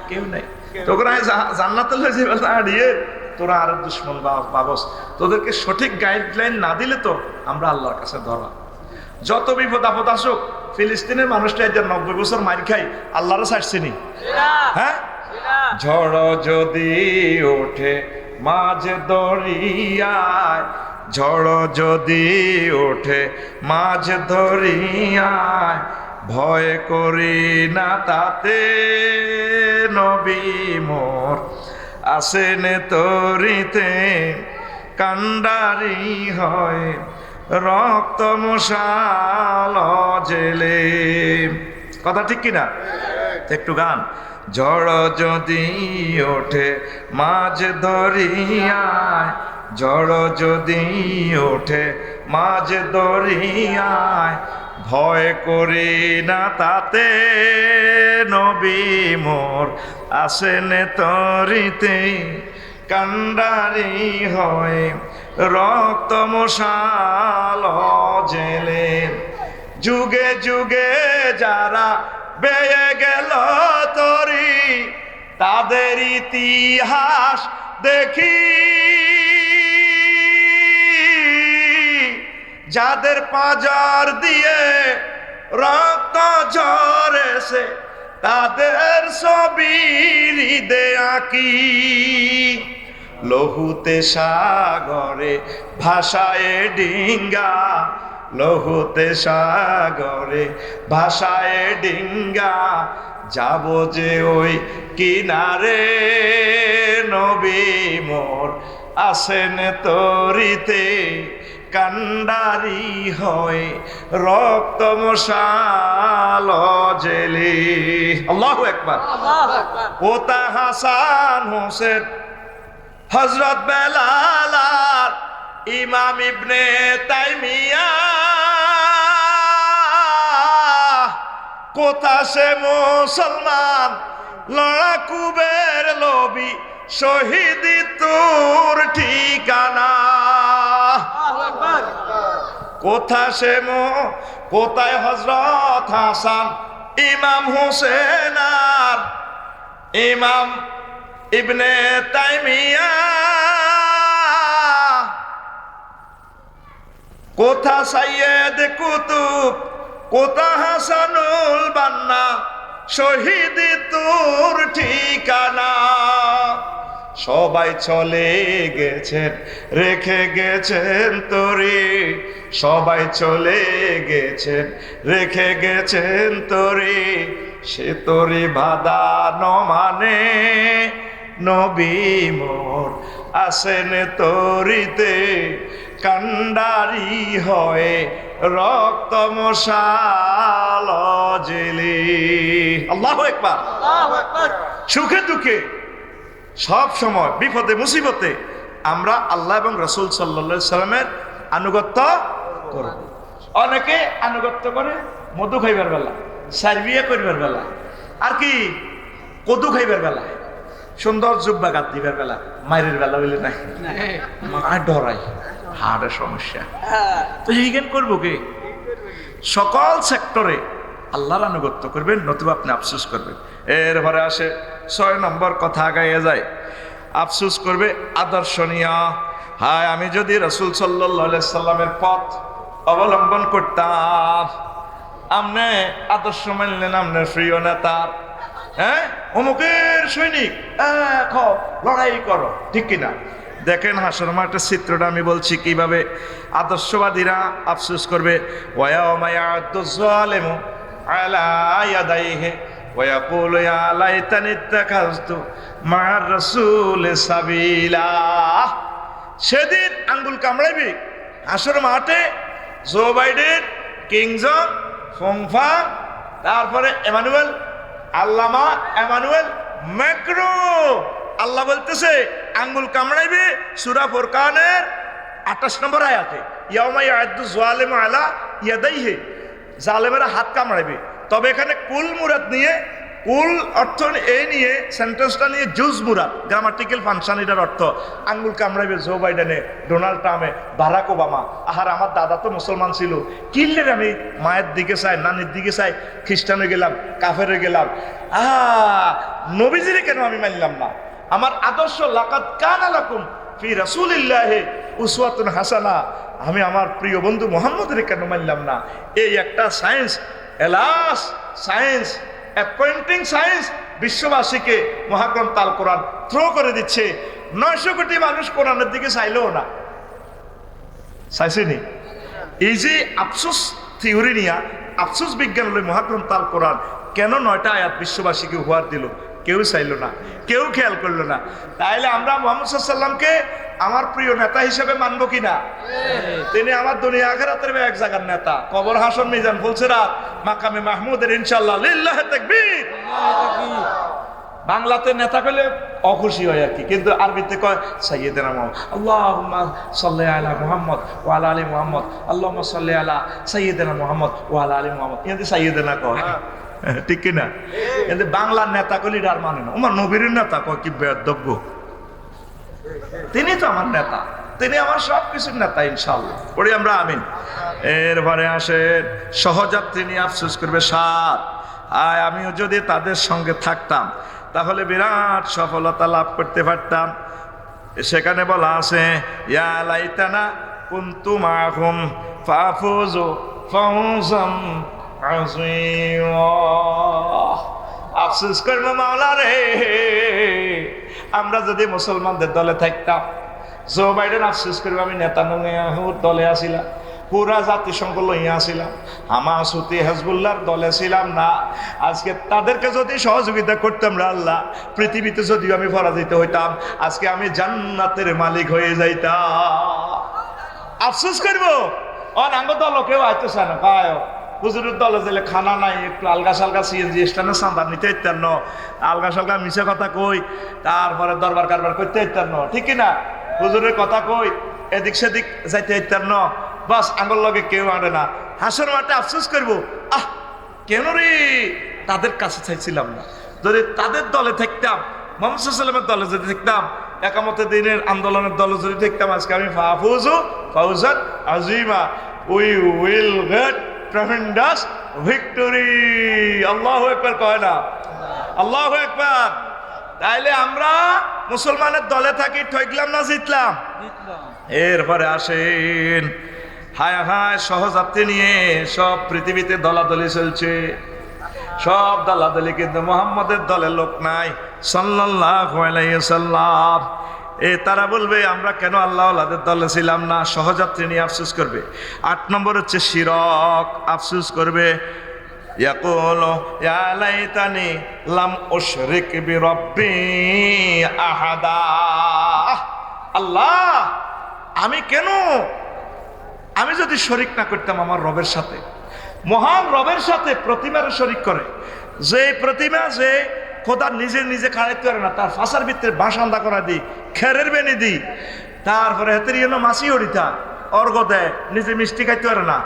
কেউ নাই। তোরা জান্নাতে লয়ে যাবে দাঁড়িয়ে, তোরা আরো দুশ্মন বাবস। তোদেরকে সঠিক গাইডলাইন না দিলে তো আমরা আল্লাহর কাছে ধরা। যত বিপদ আপদ আসুক, ফিলিস্তিনের মানুষটা 90 বছর মার খাই, আল্লাহরও ছাড়ছেনি। হ্যাঁ, ঝড় যদি ওঠে মাঝ দরিয়ায়, ঝড় যদি ওঠে মাঝ দরিয়ায়, ভয় করি না তাতে নবী মোর আসেন তরিতে, কান্ডারি হয় রক্ত মশাল জেলে। কথা ঠিক কিনা? একটু গান। ঝড় যদি ওঠে মাঝ দরিয়ায়, ঝড় যদি ওঠে মাঝ দরিয়ায়, ভয় করি না তাতে নবী মোর আসেন তরিতে, কান্ডারি হয় রক্ত মশাল জেলে। যুগে যুগে যারা বেয়ে গেল তরি, তাদের ইতিহাস দেখি, যাদের পাঁজর দিয়ে রক্ত ঝরেছে, তাদের ছবি হৃদয়ে আঁকি। লহুতে সাগরে ভাষায় ডিঙ্গা, লহুতে সাগরে ভাষায় ডিঙ্গা, যাব যে ওই কিনারে নবী মোর আসেন তরিতে, কান্ডারি হয় রক্ত মশাল জেলে। আল্লাহু আকবার। ওতা হাসান হোসেন, হযরত বেলাল, ইমাম ইবনে তাইমিয়া, কোথা সে মুসলমান লড়াকুবের লবি, শহীদি তোর ঠিকানা। কোথা সে কোথায় হযরত হাসান, ইমাম হোসেন আর ইমাম ইবনে তাইমিয়া, কোথা সাইয়েদ কুতুব, কোথা হাসানুল বান্না, শহীদ তোর ঠিকানা। সবাই চলে গেছেন রেখে গেছেন তরি, সবাই চলে গেছেন রেখে গেছেন তরি, সে তরি বাধা ন মানে নবী মোর আসেন তরিতে, কান্ডারি হয় রক্ত মশাল জেলে। আল্লাহু আকবার। সুখে দুঃখে সব সময়, বিপদে মুসিবতে আমরা আল্লাহ এবং রাসূল সাল্লাল্লাহু আলাইহি সাল্লামের আনুগত্য করব। অনেকে আনুগত্য করে মধু খাইবার বেলা, সার্বিয়া করবার বেলা, আর কি কদু খাইবার বেলা, সুন্দর জুব্বা গাত দিবার বেলা, মায়ের বেলা বলে নাই, মা ডরাই হাড়ের সমস্যা। তো এইখান করবো কি? সকল সেক্টরে আল্লাহর আনুগত্য করবেন, নতুবা আপনি আফসোস করবেন। এরপরে আসে 6 নম্বর কথা, গাইয়ে যায় আফসোস করবে আদর্শনীয়। হায়, আমি যদি রাসূল সাল্লাল্লাহু আলাইহি সাল্লামের পথ অবলম্বন করতাম। আপনি আদর্শ মানলেন আপনার প্রিয় নেতা, হ্যাঁ অমুকের সৈনিক, লড়াই করো, ঠিক কিনা? দেখেন হাসর মাঠের চিত্রটা আমি বলছি কিভাবে আদর্শবাদীরা আফসোস করবে। ওয়ায়াউমা ইয়া'আদ্দু যালিমু আলা ইয়াদাইহি ওয়া ইয়াকুলু ইয়া লাইতানি ইত্তাখাযতু মা'আর রাসূলি সাবিলা। সেদিন আঙ্গুল কামড়াইবে হাসর মাঠে জো বাইডেন কিংজন ফংফা, তারপরে এমানুয়েল, আল্লামা এমানুয়েল ম্যাক্রো। আল্লাহ বলতেছে আঙ্গুল কামড়াইবে সূরা ফুরকানের 28 নম্বর আয়াতে, ইয়াউমা ইয়াদু যালিমু আলা ইয়াদাইহি, জালেমেরা হাত কামড়াইবে। তবে এখানে কুল মুরাদ নিয়ে, কুল অর্থ এই নিয়ে সেন্টেন্সটা নিয়ে জুজ মুরাদ, গ্রামাটিক্যাল ফাংশন, এটার অর্থ আঙ্গুল কামড়াইবে জো বাইডেনে, ডোনাল্ড ট্রাম্পে, বারাক ওবামা। আহার আমার দাদা তো মুসলমান ছিল, কিনলেন আমি মায়ের দিকে চাই, নানির দিকে চাই, খ্রিস্টান হয়ে গেলাম, কাফের হয়ে গেলাম। নবীজিরে কেন আমি মানলাম না? আমার আদর্শ লাকাদ কানা লাকুম ফি রাসূলিল্লাহি উসওয়াতুন হাসানা, আমি আমার প্রিয় বন্ধু মুহাম্মদের কেন মানলাম না? এই একটা সায়েন্স, এলাস সায়েন্স, অ্যাপয়েন্টিং সায়েন্স বিশ্ববাসীকে মহাগ্রন্থ আল কোরআন থ্রো করে দিচ্ছে। 900 কোটি মানুষ কোরআনের দিকে চাইলেও না, চাইছেনি? এই যে আফসোস থিওরি নিয়া, আফসোস বিজ্ঞান হলো মহাগ্রন্থ আল কোরআন কেন 9টা আয়াত বিশ্ববাসীকে উপহার দিল? কেউ চাইল না, কেউ খেয়াল করলো না। তাইলে আমরা মুহাম্মদ সাল্লাল্লাহু আলাইহি ওয়াসাল্লামকে আমার প্রিয় নেতা হিসেবে মানবো কিনা? তিনি আমার দুনিয়া আখিরাতের এক জায়গার নেতা। কবর, হাসর, মিজান, ফুলসিরাত, মাকামে মাহমুদের ইনশাআল্লাহ লিল্লাহি তাকবীর। বাংলাতে নেতা পেলে অখুশি হয় আর কি, কিন্তু আরবিতে কয় সাইয়্যিদানা মুহাম্মদ, আল্লাহুম্মা সাল্লি আলা মুহাম্মদ ওয়া আলা আলি মুহাম্মদ, আল্লাহুম্মা সাল্লি আলা সাইয়্যিদানা মুহাম্মদ ওয়া আলা আলি মুহাম্মদ। এতে সাইয়্যিদানা কয়, ঠিক কিনা? কিন্তু বাংলার নেতা কলি আর মানে না, আমার নবীর নেতা কয় কি বেয়াদব। তিনি তো আমার নেতা, তিনি আমার সব কিছুর নেতা ইনশাআল্লাহ, পড়ি আমরা আমিন। এরপরে আসেন সহযাত্রী নিয়ে আফসোস করবে 7। আমিও যদি তাদের সঙ্গে থাকতাম তাহলে বিরাট সফলতা লাভ করতে পারতাম। সেখানে বলা আছে ইয়া লাইতানা কুনতু মাহুম ফাফুজু ফাউজাম আযীমা। আফসোস করবো মাওলা রে, আমরা যদি মুসলমানদের দলে থাকতাম। জো বাইডেন আফসোস করবো আমি নেতানিয়াহুর দলে আসিলাম, পুরা জাতিসংঘ লইয়া আসিলাম, হামাস, হুতি, হিজবুল্লাহর দলে ছিলাম না। আজকে তাদেরকে যদি সহযোগিতা করতাম রে আল্লাহ, পৃথিবীতে যদিও আমি পরাজিত হইতাম, আজকে আমি জান্নাতের মালিক হয়ে যাইতাম। আফসোস করবো অনাঙ্গ দল কেউ আইতেছে না, কায় হুজুরের দলে গেলে খানা নাই, একটু আলগা সালগা সিএনজি স্ট্যান্ডে চাঁদা নিতে ইত্যার ন, আলগা সালগা মিশে কথা কই, তারপরে দরবার কারবার করতে ইত্যার ন, ঠিক কিনা? হুজুরের কথা কই, এদিক সেদিক যাইতে ইত্যার ন, বাস আঙ্গুল লগে কেউ আনে না। হাসর মাঠে আফসোস করবো, কেন রে তাদের কাছে চাইছিলাম না। যদি তাদের দলে থাকতাম, মুহাম্মদ সাল্লাল্লাহু আলাইহি ওয়াসাল্লামের দলে যদি থাকতাম, একামতে দিনের আন্দোলনের দলে যদি থাকতাম, আজকে আমি ফাফুজু ফাউজান আযীমা, we will get tremendous victory. আল্লাহু আকবার কয় না? আল্লাহু আকবার। তাইলে আমরা মুসলমানের দলে থাকি, ঠকলাম না জিতলাম? এরপরে আসেন হায় হায় সহযাত্রী নিয়ে সব পৃথিবীতে দলাদলি চলছে, সব দলাদলি, কিন্তু মুহাম্মদের দলে লোক নাই সাল্লাল্লাহু আলাইহি ওয়াসাল্লাম। তারা বলবে আমরা কেন আল্লাহ আল্লাহদের দলে ছিলাম না, সহযাত্রী নিয়ে আফসোস করবে। 8 নম্বর হচ্ছে শিরক, আফসোস করবে। ইয়াকুলু ইয়া লাইতানি লাম উশরিক বিরাব্বি আহাদা। আল্লাহ আমি যদি শরিক না করতাম আমার রবের সাথে, মহান রবের সাথে প্রতিমার শরিক করে। যে প্রতিমা, যে খোদা নিজে খাড়াইতে পারে না, তার ফাঁসার ভিতরে বাসান্দা করা দিই, খেরের বেনি দিই, তারপরে হাতের ইয়ে মাছি হরিতা অর্ঘ দেয়, নিজে মিষ্টি খাইতে পারে না।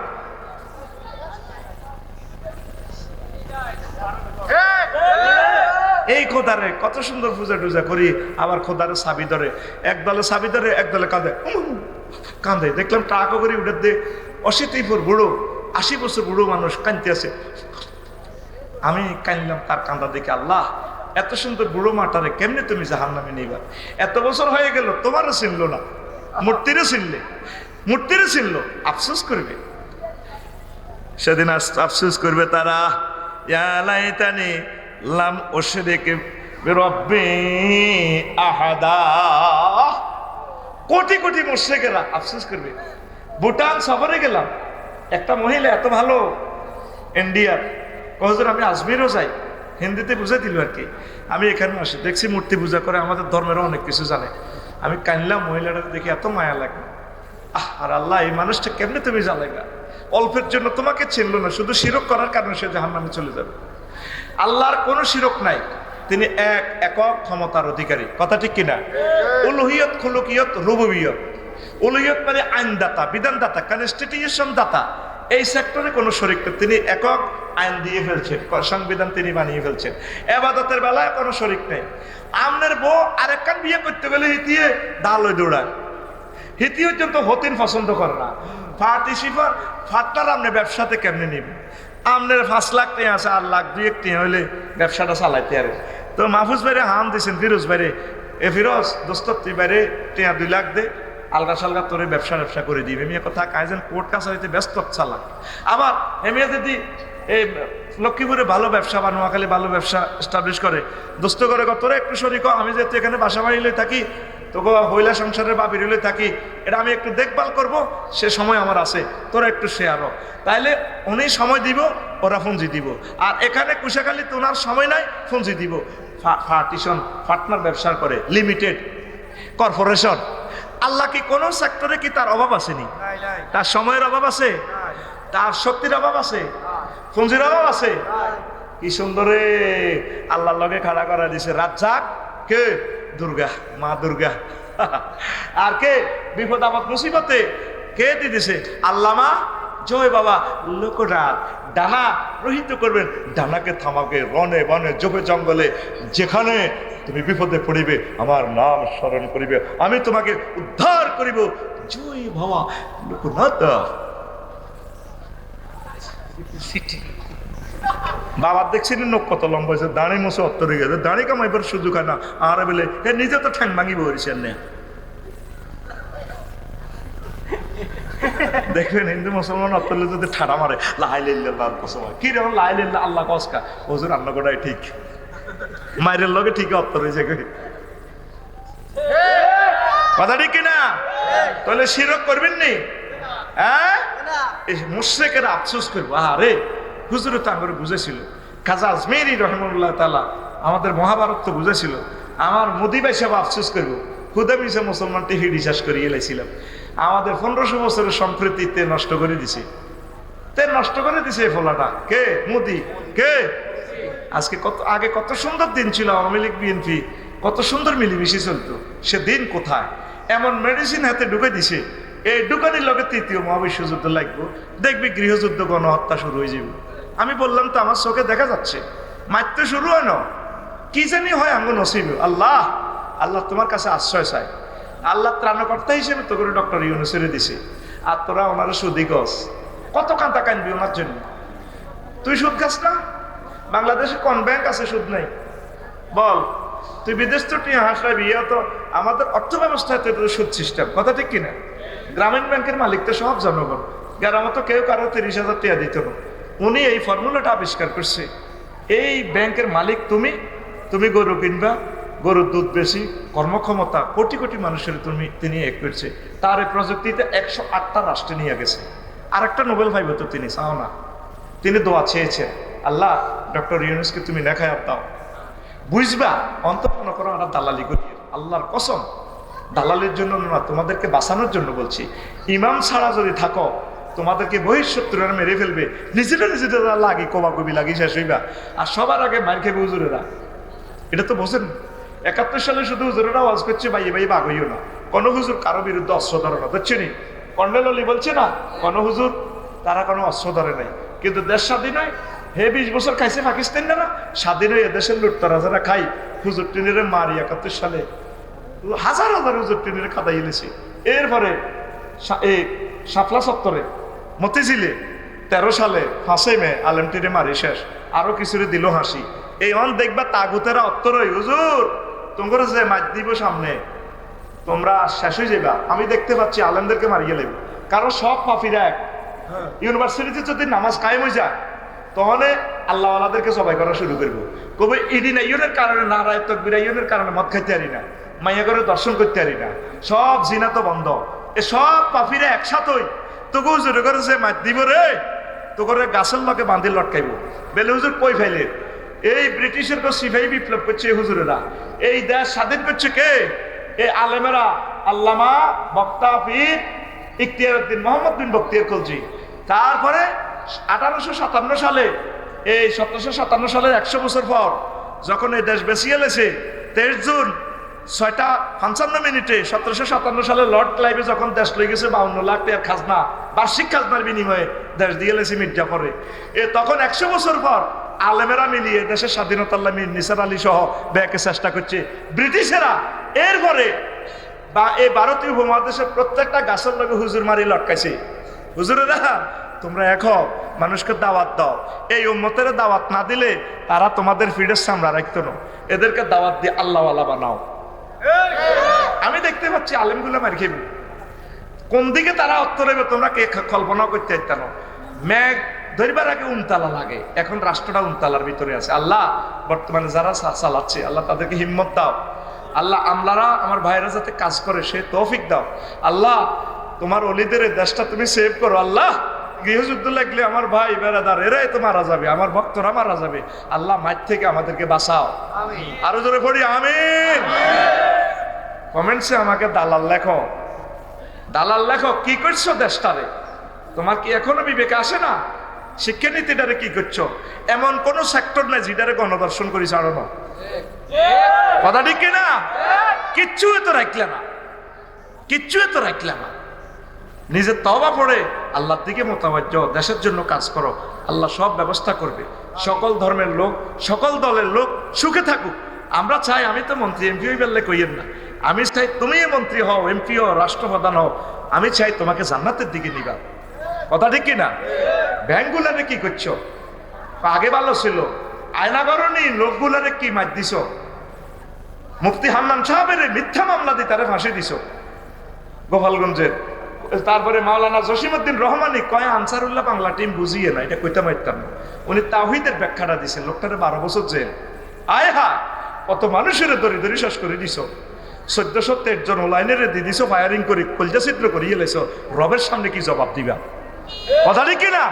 এই খোদারে কত সুন্দর পূজা টুজা করি, আবার খোদারে সাবি ধরে, একদলে সাবি ধরে, একদলে কাঁদে। দেখলাম ট্রাকও করে উঠে দে, 80 বুড়ো, 80 বছর বুড়ো মানুষ কাঁদতে আছে। আমি কাঁদলাম তার কান্দা দেখে, আল্লাহ এত সুন্দর বুড়ো মাটারে কেমনে তুমি জাহান্নামে নিবা? এত বছর হয়ে গেল, তোমারও চিনলো না, মূর্তিরে চিনলো, আফসোস করবে সেদিন, আফসোস করবে তারা। ইয়া লাইতানি লাম উশরিক বিরাব্বি আহাদা। কোটি কোটি মুশরিকেরা আফসোস করবে। ভুটান সফরে গেলাম, একটা মহিলা এত ভালো, ইন্ডিয়ার, হুজুর আমি আজমিরও যাই, হিন্দিতে বুঝাই দিল আর কি। আমি এখানে আসি, দেখছি মূর্তি পূজা করে, আমাদের ধর্মেরও অনেক কিছু জানে। আমি কানলাম, মহিলাটা দেখে এত মায়া লাগে। আর আল্লাহ এই মানুষটা কেমনে তুমি জ্বালেগা? অল্পের জন্য তোমাকে চিনলো না, শুধু শিরক করার কারণে সে জাহান্নামে চলে যাবে। আল্লাহর কোনো শিরক নাই, তিনি একক ক্ষমতার অধিকারী, কথা ঠিক কিনা? উলুহিয়ত, খুলুকিয়ত, রুবুবিয়ত। উলুহিয়ত মানে আইনদাতা, বিধানদাতা, কনস্টিটিউশন দাতা। এই সেক্টরে কোনো শরিক নেই, তিনি একক আইন দিয়ে ফেলছেন, সংবিধান তিনি বানিয়ে ফেলছেন। এবাদতের বেলায় কোনো শরিক নেই। আমনের বউ আরেকখান বিয়ে করতে গেলে হিতিয়ে ডাল ওই দৌড়ায়, হিতিয়ে তো হতিন পছন্দ করে না। পার্টিসিপার ফাটনার আপনি ব্যবসাতে কেমনি নিবেন? আপনার 5 লাখ টাকা আছে, আর লাখ 2 টাকা হইলে ব্যবসাটা চালাইতে আরে। তো মাহফুজ ভাইরে হাম দিয়েছেন, ফিরোজ ভাইরে, এ ফিরোজ দোস্ত তুই বাইরে টাকা 2 লাখ দে, আলগা সালগা তোরে ব্যবসা করে দিবে। এমনি কথা কাইজেন কোর্ট কাছারিতে ব্যস্ত চালাক। আবার এমনি যদি এই লক্ষ্মীপুরে ভালো ব্যবসা বা নোয়াখালী ভালো ব্যবসা এস্টাবলিশ করে, দোস্ত করে তোরা একটু শরীর আমি যেহেতু এখানে বাসা বাড়িলে থাকি, তোকে হইলা সংসারের বা বিরলে থাকি, এটা আমি একটু দেখভাল করব, সে সময় আমার আছে, তোরা একটু শেয়ারও। তাইলে উনি সময় দিব, ওরা ফুঞ্জি দিব। আর এখানে কুশাখালী তোনার সময় নাই, ফুঞ্জি দিব। পার্টিশন, পার্টনার ব্যবসা করে, লিমিটেড কর্পোরেশন। আল্লাহ কি কোন সেক্টরে কি তার অভাব আসেনি? তার সময়ের অভাব আছে? তার শক্তির অভাব আছে? পুঁজির অভাব আছে? কি সুন্দরে আল্লাহর লগে খাড়া করা দিছে। রাজ্জাক কে? দুর্গা, মা দুর্গা। আর কে বিপদ আপদ মুসিবতে কে দিতেছে? আল্লামা জয় বাবা লোকনাথ। ডানা রহিত করবেন, ডানাকে থামাকে বনে বনে জবে জঙ্গলে, যেখানে তুমি বিপদে পড়িবে আমার নাম স্মরণ করিবে, আমি তোমাকে উদ্ধার করিব। জয় বাবা লোকনাথ। বাবার দেখছেন নোক কত লম্বা হয়েছে, দাঁড়ি মশে অত্তরে গেছে, দাঁড়ি কামাইবার সুযোগ হয় না। আর বলে এ নিজে তো ঠ্যাং ভাঙি বলছেন না। দেখবেন হিন্দু মুসলমান অত্তরলে যদি ঠাড়া মারে, লাইল্লাহ কি রে লাইল্লাহ আল্লাহ কসকা, হুজুর রান্না করাই ঠিক, মায়ের লগে ঠিক অত্তর হয়েছে। কথা ঠিক কিনা? তাহলে শিরক করবেন নি? হ্যাঁ, মুশরিকেরা আফসোস করবো, আরে হুজুরে তো আমার বুঝেছিল। খাজা আজমেরি রহমানুল্লাহ তাআলা আমাদের মহাভারত তো বুঝেছিল। আমার মোদি ভাই সাহেব আফসোস করবো, খুদা মিশা মুসলমানটি বিশ্বাস করিয়ে এলাইছিলাম। আমাদের 1500 বছরের সম্প্রীতিতে নষ্ট করে দিছে, নষ্ট করে দিছে এই ফলাটা। কে? মোদি। কে? আজকে কত আগে কত সুন্দর দিন ছিল, আওয়ামী লীগ বিএনপি কত সুন্দর মিলিমিশি চলতো, সে দিন কোথায়? এমন মেডিসিন হাতে ঢুকে দিছে, এই ঢুকানির লগে তৃতীয় মহাবিশ্বযুদ্ধ লাগবো, দেখবি গৃহযুদ্ধ, গণহত্যা শুরু হয়ে যাবে। আমি বললাম তো আমার চোখে দেখা যাচ্ছে, মারতে শুরু হয় না, কি জানি হয় আঙ্গ নসিব। আল্লাহ, আল্লাহ তোমার কাছে আশ্রয় চাই। আল্লাহ ত্রাণকর্তা হিসেবে তো করে ডক্টর ইউনূসের দিছে, আর তোরা ওনারা সুদি গছ, কত কাঁদা কানবি ওনার জন্য? তুই সুদ খাস না? বাংলাদেশে কোন ব্যাংক আছে সুদ নাই? বল। তুই বিদেশ তো টিয়া হাসরাবি, তো আমাদের অর্থ ব্যবস্থায় তো সুদ সিস্টেম, কথা ঠিক কিনা? গ্রামীণ ব্যাংকের মালিক তো সব জনগণ, গ্রামে তো কেউ কারো 30,000 টাকা দিত না। উনি এই ফর্মুলাটা আবিষ্কার করছে। এই ব্যাংকের মালিক তুমি, তুমি গরু কিনবা, গরুর দুধ বেশি, কর্মক্ষমতা কোটি কোটি মানুষের তিনি এক করছে। তার এই প্রযুক্তিতে 108টা রাষ্ট্রে নিয়ে গেছে। আরেকটা নোবেল পাইব তো তিনি, চাও না? তিনি দোয়া চেয়েছেন, আল্লাহ ডক্টর ইউনূসকে তুমি নেখায়াত দাও। বুঝবা অন্তত মনে করো আমরা দালালি করি, আল্লাহর কসম দালালির জন্য না, তোমাদেরকে বাঁচানোর জন্য বলছি। ইমাম ছাড়া যদি থাকো, তোমাদেরকে বহিঃশত্রুরা মেরে ফেলবে, নিজেরা লাগে কবাকবি লাগি শেষ হইবা। আর সবার আগে মার খেবে হুজুরেরা, এটা তো বোঝেন। 71 সালে শুধু হুজুরেরা ওয়াজ করছে, ভাই ভাই বাগ হইও না, কোনো হুজুর কারো বিরুদ্ধে অস্ত্র ধরে না, বুঝছেনি? কর্নেল অলি বলছে না, কোনো হুজুর তারা কোনো অস্ত্র ধরে নাই। কিন্তু দেশ স্বাধীন হয়, হে 20 বছর খাইছে পাকিস্তান না, স্বাধীন হয়ে এদেশের লুটতারা যারা খাই, হুজুর টিনের মারি 71 সালে হাজার হাজার হুজুর টিনের খাদাই এনেছে। এরপরে এই শাপলা চত্বরে মতিঝিলে 13 সালে 5 মে আলেমটিরে মারি শেষ, আরো কিছুরে দিল হাসি। এই অন দেখবা তাগুতেরা অত্তরই, হুজুর তোমরা যে মার দিব সামনে, তোমরা শেষ হয়ে যাবা। আমি দেখতে পাচ্ছি আলেমদেরকে মারিয়ে লেব, কারণ সব পাফিরা এক। ইউনিভার্সিটিতে যদি নামাজ কায়েম হয়ে যায়, তখন আল্লাহ আল্লাহদেরকে সবাই করা শুরু করবো। কবে ইডিন আইনের কারণে, নারায় তকবির আইনের কারণে মদ খাইতে পারি না, মাইয়া করে দর্শন করতে পারি না, সব জিনা তো বন্ধ। এ সব পাফিরা একসাথই তোকে হুজুর করে যে মার দিব রে, তো করে গাছের লগে বাঁধি লটকাইব। বেলে হুজুর কই ফেলে? এই ব্রিটিশের তো সিপাহী বিপ্লব করছে হুজুরেরা। এই দেশ স্বাধীন করছে কে? এই আলেমেরা, আল্লামা বক্তা পীর ইখতিয়ার উদ্দিন মোহাম্মদ বিন বখতিয়ার খলজি। তারপরে 1857 সালে, এই 1757 সালের 100 বছর পর যখন এই দেশ বেঁচিয়ে এলেছে, 23 জুন 6:55 1757 সালে লর্ড ক্লাইভে যখন দেশ লই গেছে 52 লাখ টাকার খাজনা, বার্ষিক খাজনার বিনিময়ে দেশ দিয়ে এলেছে মির্জাফরে, তখন 100 বছর পর আলেমেরা মিলিয়ে দেশের স্বাধীনতা মীর নিসার আলী সহ ব্যাকে চেষ্টা করছে। ব্রিটিশেরা এরপরে বা এই ভারতীয় উপমহাদেশের প্রত্যেকটা গাছের লগে হুজুর মারি লটকাইছে। হুজুরেরা তোমরা এখন মানুষকে দাওয়াত দাও, এই উম্মতের দাওয়াত না দিলে তারা তোমাদের ফিডের সামরা রাখতো না, এদেরকে দাওয়াত দিয়ে আল্লাহওয়ালা বানাও। আমি দেখতে পাচ্ছি আলেমগুলো মারি খেবে, কোন দিকে তারা উত্তর হবে তোমরা কে কল্পনা করতে পারতেন। মেঘ ধরিবার আগে উনতালা লাগে, এখন রাষ্ট্রটা উনতালার ভিতরে আছে। আল্লাহ বর্তমানে যারা চালাচ্ছে, আল্লাহ তাদেরকে হিম্মত দাও। আল্লাহ আমলারা আমার ভাইরা যাতে কাজ করে সে তৌফিক দাও। আল্লাহ তোমার অলিদের দেশটা তুমি সেভ করো। আল্লাহ গৃহযুদ্ধ লাগলে আমার ভাই বেড়াদার এরাই তো মারা যাবে, আমার ভক্তরা মারা যাবে। আল্লাহ মাঠ থেকে আমাদেরকে বাঁচাও। আরো জোরে পড়ি আমিন। কমেন্টসে আমাকে দালাল লেখো, দালাল লেখো, কি করছো দেশটারে? তোমার কি এখনো বিবেকে আসে না? শিক্ষানীতিটারে কি করছো? এমন কোন সেক্টর নাই যেটারে গণদর্শন করি ছাড়ো না, কথা ঠিক কিনা? কিচ্ছু তো রাখলে না, কিচ্ছু তো রাখলে না। নিজের তওবা পড়ে আল্লাহর দিকে মোতাবাজ্জ, দেশের জন্য কাজ করো, আল্লাহ সব ব্যবস্থা করবে। সকল ধর্মের লোক, সকল দলের লোক সুখে থাকুক। আমরা চাই, আমি তো মন্ত্রী এমপি হই বললে কইয়েন না, আমি চাই তুমি মন্ত্রী হও, এমপি হও, রাষ্ট্রপ্রধান হও, আমি চাই তোমাকে জান্নাতের দিকে নিবা, কথা ঠিক কিনা? ব্যাংকগুলারে কি করছো? আগে ভালো ছিল, আয়না করনি, লোকগুলারে কি মার দিছ? মুফতি হান্নান সাহেবের মিথ্যা মামলা দিয়ে তারে ফাঁসি দিছ গোপালগঞ্জের। তারপরে মাওলানা জসিমউদ্দিন রহমানি কয় আনসারুল্লাহ বাংলা টিম বুঝিয়ে না, এটা কইতে পারতাম না। উনি তাওহীদের ব্যাখ্যাটা দিছেন, লোকটারে 12 বছর জেল। আয় হা, কত মানুষের দরি দরি শেষ করে দিছ। 1413 জন ওলাইনের দিয়ে দিছ, ফায়ারিং করে কলজা ছিদ্র করিয়ে লেছ। রবের সামনে কি জবাব দিবা? কথা ঠিক কিনা?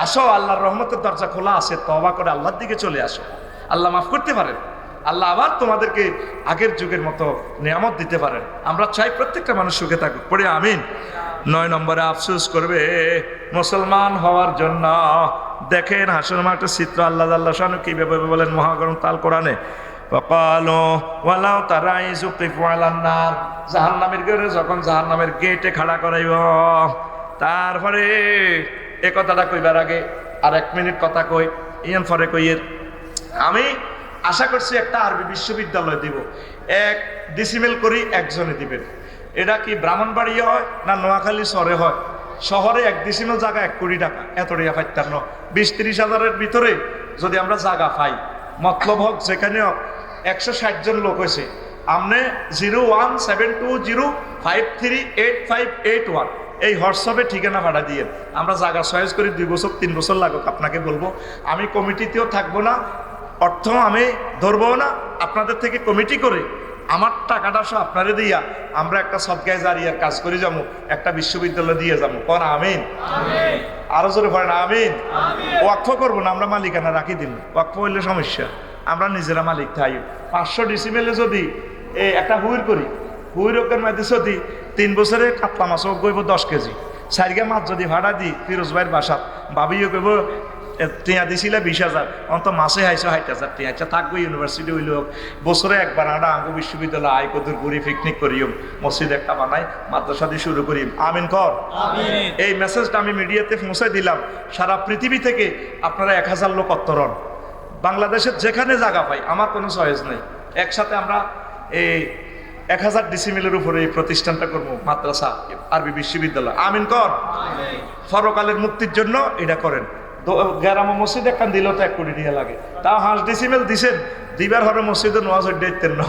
আসো, আল্লাহর রহমতের দরজা খোলা আছে, তওবা করে আল্লাহর দিকে চলে আসো, আল্লাহ মাফ করতে পারেন। আল্লাহ আবার তোমাদেরকে আগের যুগের মতো নিয়ামত দিতে পারেন। আমরা চাই প্রত্যেকটা মানুষ সুখে থাকুক, পড়ে আমিন। 9 নম্বরে আফসোস করবে মুসলমান হওয়ার জন্য। দেখেন হাসর মাঠের চিত্র, আল্লাহ আল্লাহ শানু কিভাবে বলেন মহাগ্রন্থ আল কোরআনে, জাহান্নামের গেটে যখন জাহান্নামের গেটে খাড়া করাইব, তারপরে এ কথাটা কইবার আগে আর 1 মিনিট কথা কই, ইয়ান পরে কইয়ের। আমি আশা করছি একটা আরবি বিশ্ববিদ্যালয় দিব, 1 ডিসিমেল করি একজনে দিবেন। এটা কি ব্রাহ্মণবাড়িয়া হয় না নোয়াখালী শহরে হয়? শহরে 1 ডিসিমেল জায়গা 1 কোটি টাকা, এত টাকা পাইতাম না। 20-30 হাজারের ভিতরে যদি আমরা জায়গা পাই, মতলব হোক যেখানে 160 জন লোক হয়েছে, আমনে 0172053881 এই হোয়াটসঅ্যাপে ঠিকানা ভাড়া দিয়ে আমরা জায়গা চয়েস করি। 2 বছর 3 বছর লাগুক, আপনাকে বলবো। আমি কমিটিতেও থাকবো না, অর্থ আমি ধরবো না, আপনাদের থেকে কমিটি করে আমার টাকাটা সব আপনারে দিয়া আমরা একটা সদকায়ে জারিয়ার কাজ করে যাবো, একটা বিশ্ববিদ্যালয় দিয়ে যাবো। কোন আমিন? আরো জোরে পড়েন আমিন। ওয়াকফ করবো না, আমরা মালিকানা রাখি দিন। ওয়াকফ হইলে সমস্যা, আমরা নিজেরা মালিক থাই। 500 ডিসিমেলে যদি একটা হুইর করি, হুইর ওকের মধ্যে যদি 3 বছরে কাতলা মাছ গইব 10 কেজি, 4 মাছ যদি ভাড়া দিই ফিরোজ ভাইয়ের বাসাত, ভাবিও কইব টিয়া দিছিলে 20,000, অন্ত মাসে হাইছো 60,000 টিয়া। আচ্ছা থাকবো, ইউনিভার্সিটি হইল বছরে একবার আমরা আঙ্গু বিশ্ববিদ্যালয় আয় কদুর ঘুরি, পিকনিক করিম, মসজিদ একটা বানাই, মাদ্রাসা দিয়ে শুরু করি। আমিন কর। এই মেসেজটা আমি মিডিয়াতে পৌঁছাই দিলাম। সারা পৃথিবী থেকে আপনারা 1000 লোক অত্তরণ, বাংলাদেশের যেখানে জায়গা পাই, আমার কোনো চয়েস নেই। একসাথে আমরা এই 1000 ডিসিমেলের উপরে এই প্রতিষ্ঠানটা করবো, মাদ্রাসা আরবি বিশ্ববিদ্যালয়। আমিন কর। পরকালের মুক্তির জন্য এটা করেন। গ্রাম মসজিদ একখান দিলেও তো 1 কোটি টাকা লাগে, তাও 5 ডিসিমেল দিছেন, দিবার হরে মসজিদে নোয়াজ দেখতেন না,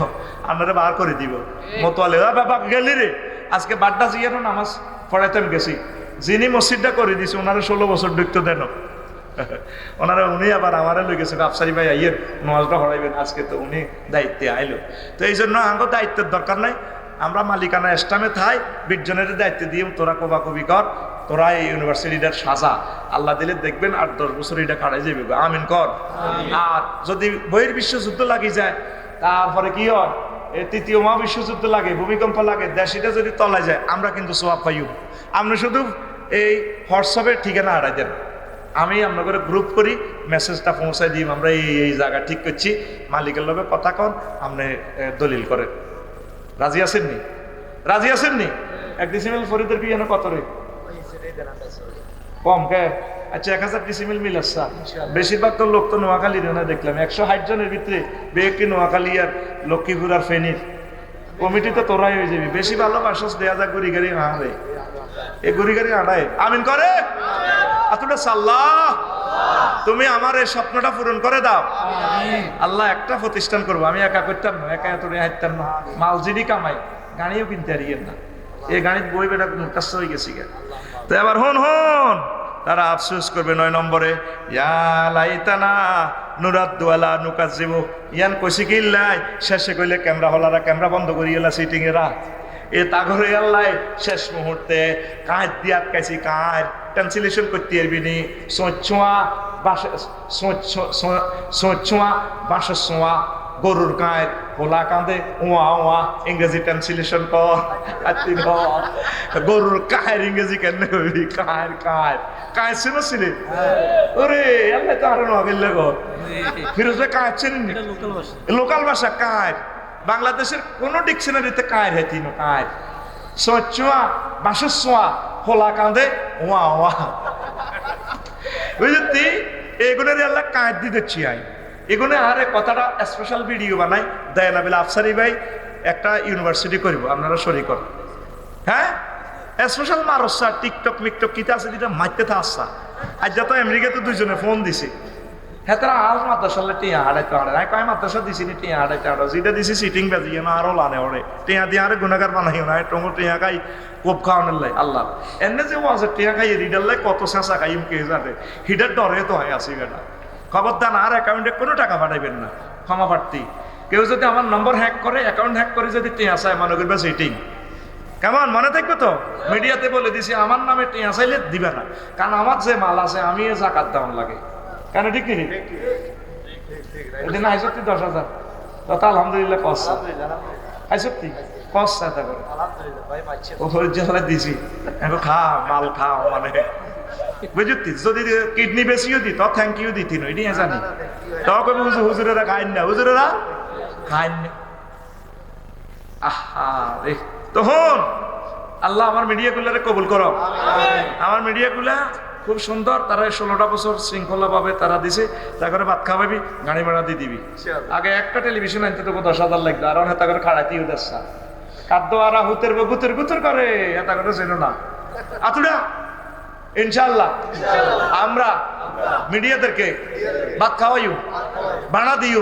আপনারা বার করে দিব। মতোয়ালে বাবা গেলি রে, আজকে বাড্ডা জিয়ার নামাজ পড়াইতে আমি গেছি, যিনি মসজিদটা করে দিছে ওনারা 16 বছর ঢুকতে দেন, ওনারা উনি আবার আমারে লই গেছে, আফসারি ভাই আইয়ের নামাজটা পড়াইবেন, আজকে তো উনি দায়িত্বে আইলো। তো এই জন্য আঙ্গ দায়িত্বের দরকার নাই, আমরা মালিকানা এস্টামে থাই, 20 জনের দায়িত্ব দিয়ে তোরা কবি কর, তোরা এই ইউনিভার্সিটিটার সাজা, আল্লাহ দিলে দেখবেন 8-10 বছর এটা কাটাই যাবে। আমিন কর। আর যদি বহির্বিশ্বযুদ্ধ লাগি যায়, তারপরে কি হয়, 3য় মহাবিশ্বযুদ্ধ লাগে, ভূমিকম্প লাগে, দেশটা যদি তলায় যায়, আমরা কিন্তু সওয়াব পাইও। আমরা শুধু এই হোয়াটসঅ্যাপের ঠিকানা আড়াই দেন, আমি আপনাদের গ্রুপ করি, মেসেজটা পৌঁছাই দিই আমরা এই জায়গা ঠিক করছি, মালিকের লগে কথা কন, আপনি দলিল করেন। রাজি আছেননি? রাজি আছেননি? 1 ডিসিমেল ফরিদের কি যেন কত রে? কম কে? আচ্ছা 1000 ডিসিমেল মিল আসছে। বেশিরভাগ তো লোক তো নোয়াখালীর না, দেখলাম 160 জনের ভিতরে বেশি নোয়াখালী আর লক্ষ্মীপুর আর ফেনীর। কমিটি তো তোরাই হয়ে যাবি, বেশি ভালোবাসস দেয়া যা গুড়ি গাড়ি আড়াই, এই গুড়ি গাড়ি আড়াই আমিন করে আতুটা সাল্লাহ। তুমি আমার এই স্বপ্নটা পূরণ করে দাও। আল্লাহ একটা প্রতিষ্ঠান করবো, আমি একা করতাম না, একা এত হাঁটতাম না, মালজিডি কামাই, গাড়িও কিনতে হারিয়েন না, এই গাড়ির বই বেটা মুখাস্ত হয়ে গেছি গে। তো এবার হন হন, তারা আফসোস করবে 9 নম্বরে, ইয়া লাইতানা নুরাদ্দুয়ালা নুকাজ্জিবু, ইয়ান কইছি কি লাই শেষে কইলে ক্যামেরা হলারা ক্যামেরা বন্ধ করি এলা সিটিং এরা এ তাগরে আল্লাহ শেষ মুহূর্তে কাঁচ দিয়ে আটকাইছি, কাঁচ ক্যান্সেলেশন করতে পারবি নি, সোঁচোয়া বাঁশের সোঁয়া গরুর কাঁচ হোলা কাঁদে ওয়া ওয়া ইংরেজি ট্রান্সলেশন কর, গরুর কাঁয়ের ইংরেজি কেন কবি, কাঁয়ের কাঁয়ের কাঁয়ের শুনেছিলি? ওরে আল্লাহ তো আরো নগেল গো ফিরোজ কাঁয়ের চেনেন? লোকাল ভাষা কাঁয়ের, বাংলাদেশের কোন ডিকশনারিতে কাঁয়ের হেতি না, কাঁয়ের সোঁচোয়া বাঁশের সোঁয়া হোলা কাঁদে ওয়া ওয়া, বুঝলি? এগুলোর আল্লাহ কাঁয়ের দিয়ে দিচ্ছি আই, এগুলো আরে কথাটা স্পেশাল ভিডিও বানাই দেয় না বলে আফসারি ভাই একটা ইউনিভার্সিটি করবো, আপনারা শরীর কর, হ্যাঁ স্পেশাল মারসা টিকটক মিকটক কিতা আছে যেটা মারতে থা আসা। আজ যত আমেরিকাতে 2 জনে ফোন দিছে, হ্যাঁ তারা আজ মাদ্রাসালে টিয়া হাড়াইতে হাড়ে, আমি কয় মাদ্রাসা দিছি নি টিয়া হাড়াইতে হাড়ো, যেটা দিছি সিটিং বাজিয়ে না আরো লানে ওরে টিয়া দিয়ে আরে গুণাগার বানাইও না, টঙ্গো টিয়া খাই কোপ খাওয়ানোর লাই আল্লাহ এনে যে ওয়াজের টিয়া খাই রিডার লাই কত চেঁচা খাই কে যাবে, হিটার ডরে তো হয় আসি বেটা। খবরদার আর অ্যাকাউন্টে কোনো টাকা পাঠাইবেন না, ক্ষমা প্রার্থী। কেউ যদি আমার নম্বর হ্যাক করে, অ্যাকাউন্ট হ্যাক করে যদি টিয়া চায় মনে করবে সিটিং, কেমন মনে থাকবে তো? মিডিয়াতে বলে দিছি আমার নামে টিয়া চাইলে দিবে না, কারণ আমার যে মাল আছে আমি জাকাত দেওয়ার লাগে, কেন ঠিক নেই? এদিন আইসক্তি 10,000 তথা আলহামদুলিল্লাহ কস আইসক্তি কস চাইতা করে ও দিছি এখন খা মাল খাও মানে বুঝতি, যদি কিডনি বেশিও দিত থ্যাংক ইউ দিতি নই নিয়ে জানি, তখন হুজুরেরা খাইন না, হুজুরেরা খাইন না। আহা রে, তখন আল্লাহ আমার মিডিয়াগুলারে কবুল করো, আমার মিডিয়াগুলা খুব সুন্দর, তারা 16টা বছর শৃঙ্খলা ভাবে তারা দিছে, তারপরে ভাত খাওয়াবি গাড়ি ভাড়া দিয়ে দিবি। আগে একটা টেলিভিশন আনতে তো 10,000 লাগতো, আর হেতা করে খাড়াইতেও দেশা খাদ্য আর হুতের গুতের গুতের করে হেতা করে ছিল না আতুডা। ইনশাআল্লাহ আমরা মিডিয়াদেরকে ভাত খাওয়াইও বানা দিও,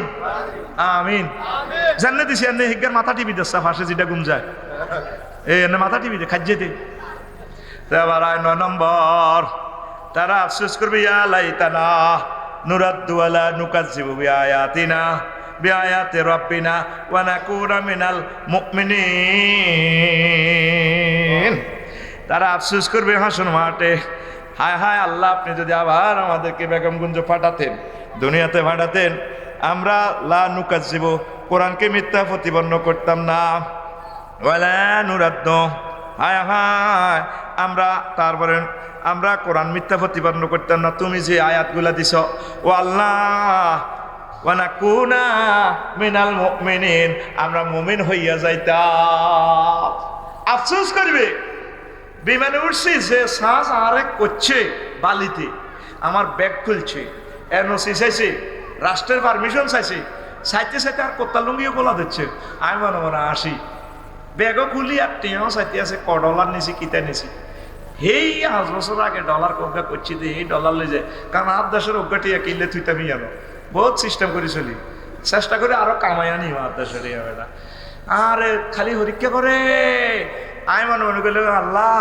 আমিন। জানলে দিছি এনে হিগার মাথা টিভি দেশা ফাঁসে যেটা গুম যায়, এই এনে মাথা টিভি দে খাজ্যে দে। এবার 9 নম্বর, তারা আফসোস করবে ইয়া লাইতানা নুরাদ্দু আলা নুকাজ্জিবু বিআয়াতিনা বিআয়াতি রাব্বিনা ওয়া নাকুনা মিনাল মুমিনিন। তারা আফসোস করবে হাসন মাঠে, হায় হায় আল্লাহ আপনি যদি আবার আমাদেরকে বেগমগঞ্জ পাঠাতেন, দুনিয়াতে পাঠাতেন, আমরা লা নুকাজ্জিবু কোরআনকে মিথ্যা প্রতিপন্ন করতাম না, ওয়ালা নুরাদ্দু হায় হায় আমরা তারপরে আমরা কোরআন মিথ্যা প্রতিপন্ন করতাম না, তুমি যে আয়াতগুলা দিছ ও আল্লাহ ওয়া নাকুনা মিনাল মুমিনিন, আমরা মুমিন হইয়া যাইতাম। আফসোস করবে বিমানে উঠছি যে শ্বাস আরেক করছে বালিতে, আমার ব্যাগ খুলছে, এনওসি চাইছে, রাষ্ট্রের পারমিশন চাইছে, চাইতে চাইতে আর কোত্তা লুঙ্গিও গোলা দিচ্ছে, আমি মনে মনে আসি ব্যাগও খুলি আর টিয়াও চাইতে আছে $1 নিছি কিতা নিছি, হেই 5 বছর আগে ডলার কব্জা করছি যে এই ডলার লই যায়, কারণ আর দেশের অজ্ঞা টিয়া কিনলে তুই তামি জানো বহুত সিস্টেম করে চলি, চেষ্টা করে আরো কামাই আনি আর দেশের এটা আর খালি হরিক্ষা করে। আমি মনে করলে আল্লাহ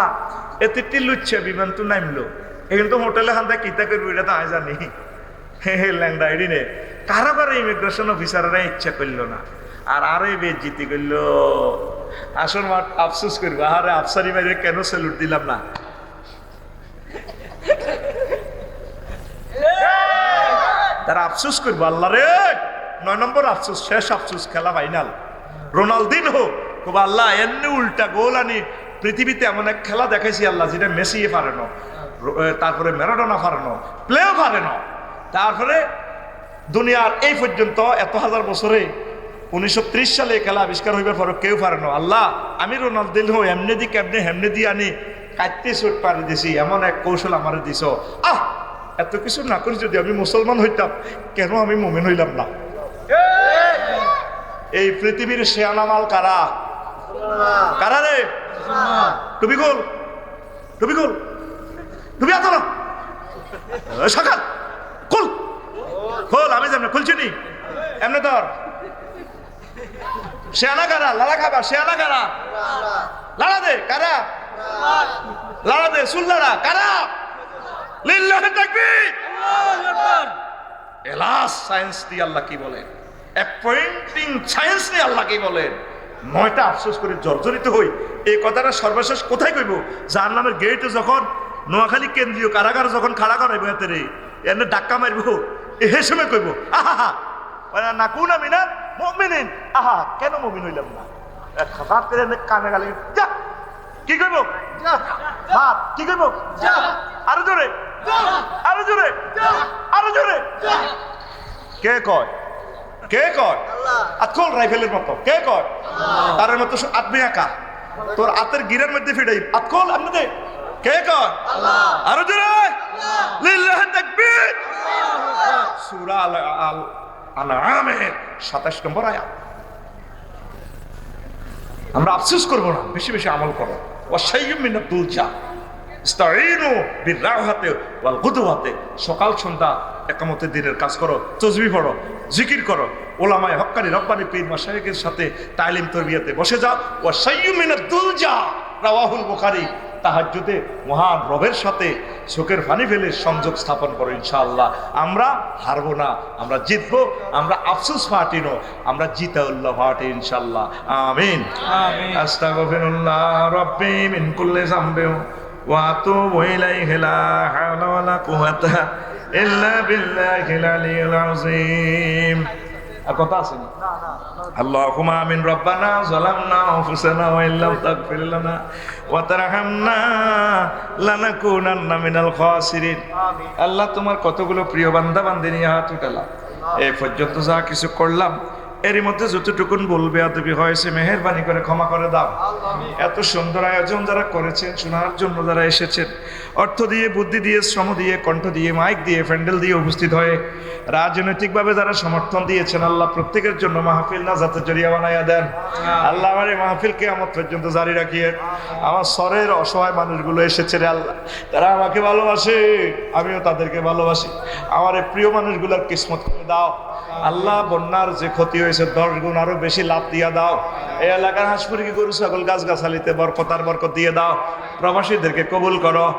এতে লুচ্ছে বিমান তো নামলো, এখন তো হোটেলে খান কিতা করবো এটা তো আমি জানি, ল্যাংডা এডি নে কারো কারো ইমিগ্রেশন অফিসাররা ইচ্ছা করলো না, আর আরে বেজ্জিতি করলো, আসল মাঠ আফসোস করবো, আরে আফসারি বাইরে কেন স্যালুট দিলাম না। তারা আফসোস করবো আল্লাহ রে, 9 নম্বর আফসোস, শেষ আফসোস, খেলা ফাইনাল, রোনালদিনহো খুব আল্লাহ এমনি উল্টা গোল আনি পৃথিবীতে এমন এক খেলা দেখাইছি আল্লাহ যেটা মেসিয়ে পারে না, তারপরে ম্যারাডোনা পারে না, প্লেও পারে না। তারপরে দুনিয়ার এই পর্যন্ত এত হাজার বছরে 1930 সালে এই খেলা আবিষ্কার হইবার পর কেউ পারে না। আল্লাহ আমি রোনালদো এমনি দি কেমনে হেমনে দিয়ে আনি কাটতে চোট পারি দিছি, এমন এক কৌশল আমারে দিছ। এত কিছু না করি যদি আমি মুসলমান হইতাম, কেন আমি মুমিন হইলাম না? এই পৃথিবীর শেয়ানামাল কারা? কারা রে? টুপি খোল, টুপি খোল, টুপি আতো না সকাল খোল, খোল। আমি যেমন খুলছি নি এমনি তোর শেয়ানা কারা? লালা খাবা শেয়ানা কারা? লাড়া দে কারা? লাড়া দে সুল্লারা কারা? লিল্লাহি তাকবীর। এলাস সায়েন্স দিয়ে আল্লাহ কি বলেন, অ্যাপয়েন্টিং সায়েন্স নিয়ে আল্লাহ কি বলেন। 9টা আফসোস করে জর্জরিত হই। এই কথাটা সর্বশেষ কোথায় কইব? জাহান্নামের গেটে যখন নোয়াখালী কেন্দ্রীয় কারাগার যখন খাড়া করাইব, এতে রে এনে ডাক্কা মারব, হে সময় কইব আহা না কোন আমি না মুমিনিন। কেন মুমিন হইলাম না? খাতার করে কানে গালি যা কি কইব? বাপ কি কইব? আরো জোরে, আরো জোরে, আরো জোরে। কে কয়? কে কয়? আতকল রাইফেলের মতো কে কয়? তার মতো আদমি একা তোর হাতের গিরের মধ্যে ফিটাই আতকল আপনাদের কে কয়? আরো জোরে লিল্লাহি তাকবীর। সূরা আল আনআমের 27 নম্বর আয়াত। আমরা আফসোস করবো না, বেশি বেশি আমল করো। ওয়াশাইয়্যুম মিনাদ দুলজা ইস্তাঈনু বিররাহাতি ওয়াল গুদওয়াতি। সকাল সন্ধ্যা একামতে দিনের কাজ করো, তাসবিহ পড়ো, জিকির করো, উলামায়ে হক্কানি রব্বানি পীর মাশায়েখের সাথে তালিম তরবিয়াতে বসে যাও। ওয়াশাইয়্যুম মিনাদ দুলজা রাওয়াহুল বুখারী। তাহাজ্জুদে মহান রবের সাথে চোখের পানি ফেলে সংযোগ স্থাপন করো। ইনশাআল্লাহ আমরা হারবো না, আমরা জিতবো। আমরা আফসোস পার্টি নো, আমরা জিতাউল্লাহ পার্টি ইনশাআল্লাহ। আমিন আমিন। আস্তাগফিরুল্লাহ রাব্বি মিন কুল্লি যামবিন ওয়া আতুবু ইলাইহি লা হাওলা ওয়ালা কুওয়াতা ইল্লা বিল্লাহিল আলিয়্যিল আযীম। আর কথা আছে না? আল্লাহুম্মা আমিন। রব্বানা যালামনা আনফুসানা ওয়া ইল্লাম তাগফির লানা ওয়া তারহামনা লানাকুনান্না মিনাল খাসিরিন। আল্লাহ তোমার কতগুলো প্রিয় বান্দা বান্দি নিয়ে হাত উঠালাম, এই পর্যন্ত যা কিছু করলাম এরই মধ্যে যতটুকুন বলবে আদবি হয়েছে মেহেরবানি করে ক্ষমা করে দাও। এত সুন্দর আয়োজন যারা করেছেন, শোনার জন্য যারা এসেছেন, অর্থ দিয়ে, বুদ্ধি দিয়ে, শ্রম দিয়ে, কণ্ঠ দিয়ে, মাইক দিয়ে, প্যান্ডেল দিয়ে উপস্থিত হয়ে রাজনৈতিকভাবে যারা সমর্থন দিয়েছেন, আল্লাহ প্রত্যেকের জন্য মাহফিল নাজাতের জরিয়া বানাইয়া দেন। আল্লাহ আমার এই মাহফিল কিয়ামত পর্যন্ত জারি রাখিয়ে। আমার সরের অসহায় মানুষগুলো এসেছে রে আল্লাহ, তারা আমাকে ভালোবাসে, আমিও তাদেরকে ভালোবাসি। আমার এই প্রিয় মানুষগুলোর কিসমত করে দাও আল্লাহ। বন্যার যে ক্ষতি হয়েছে 10 গুণ আরো বেশি লাভ দিয়া দাও। এই এলাকার হাঁস মুরগি গরু ছাগল গাছ গাছালিতে বরকত দিয়ে দাও। প্রবাসীদেরকে কবুল করো।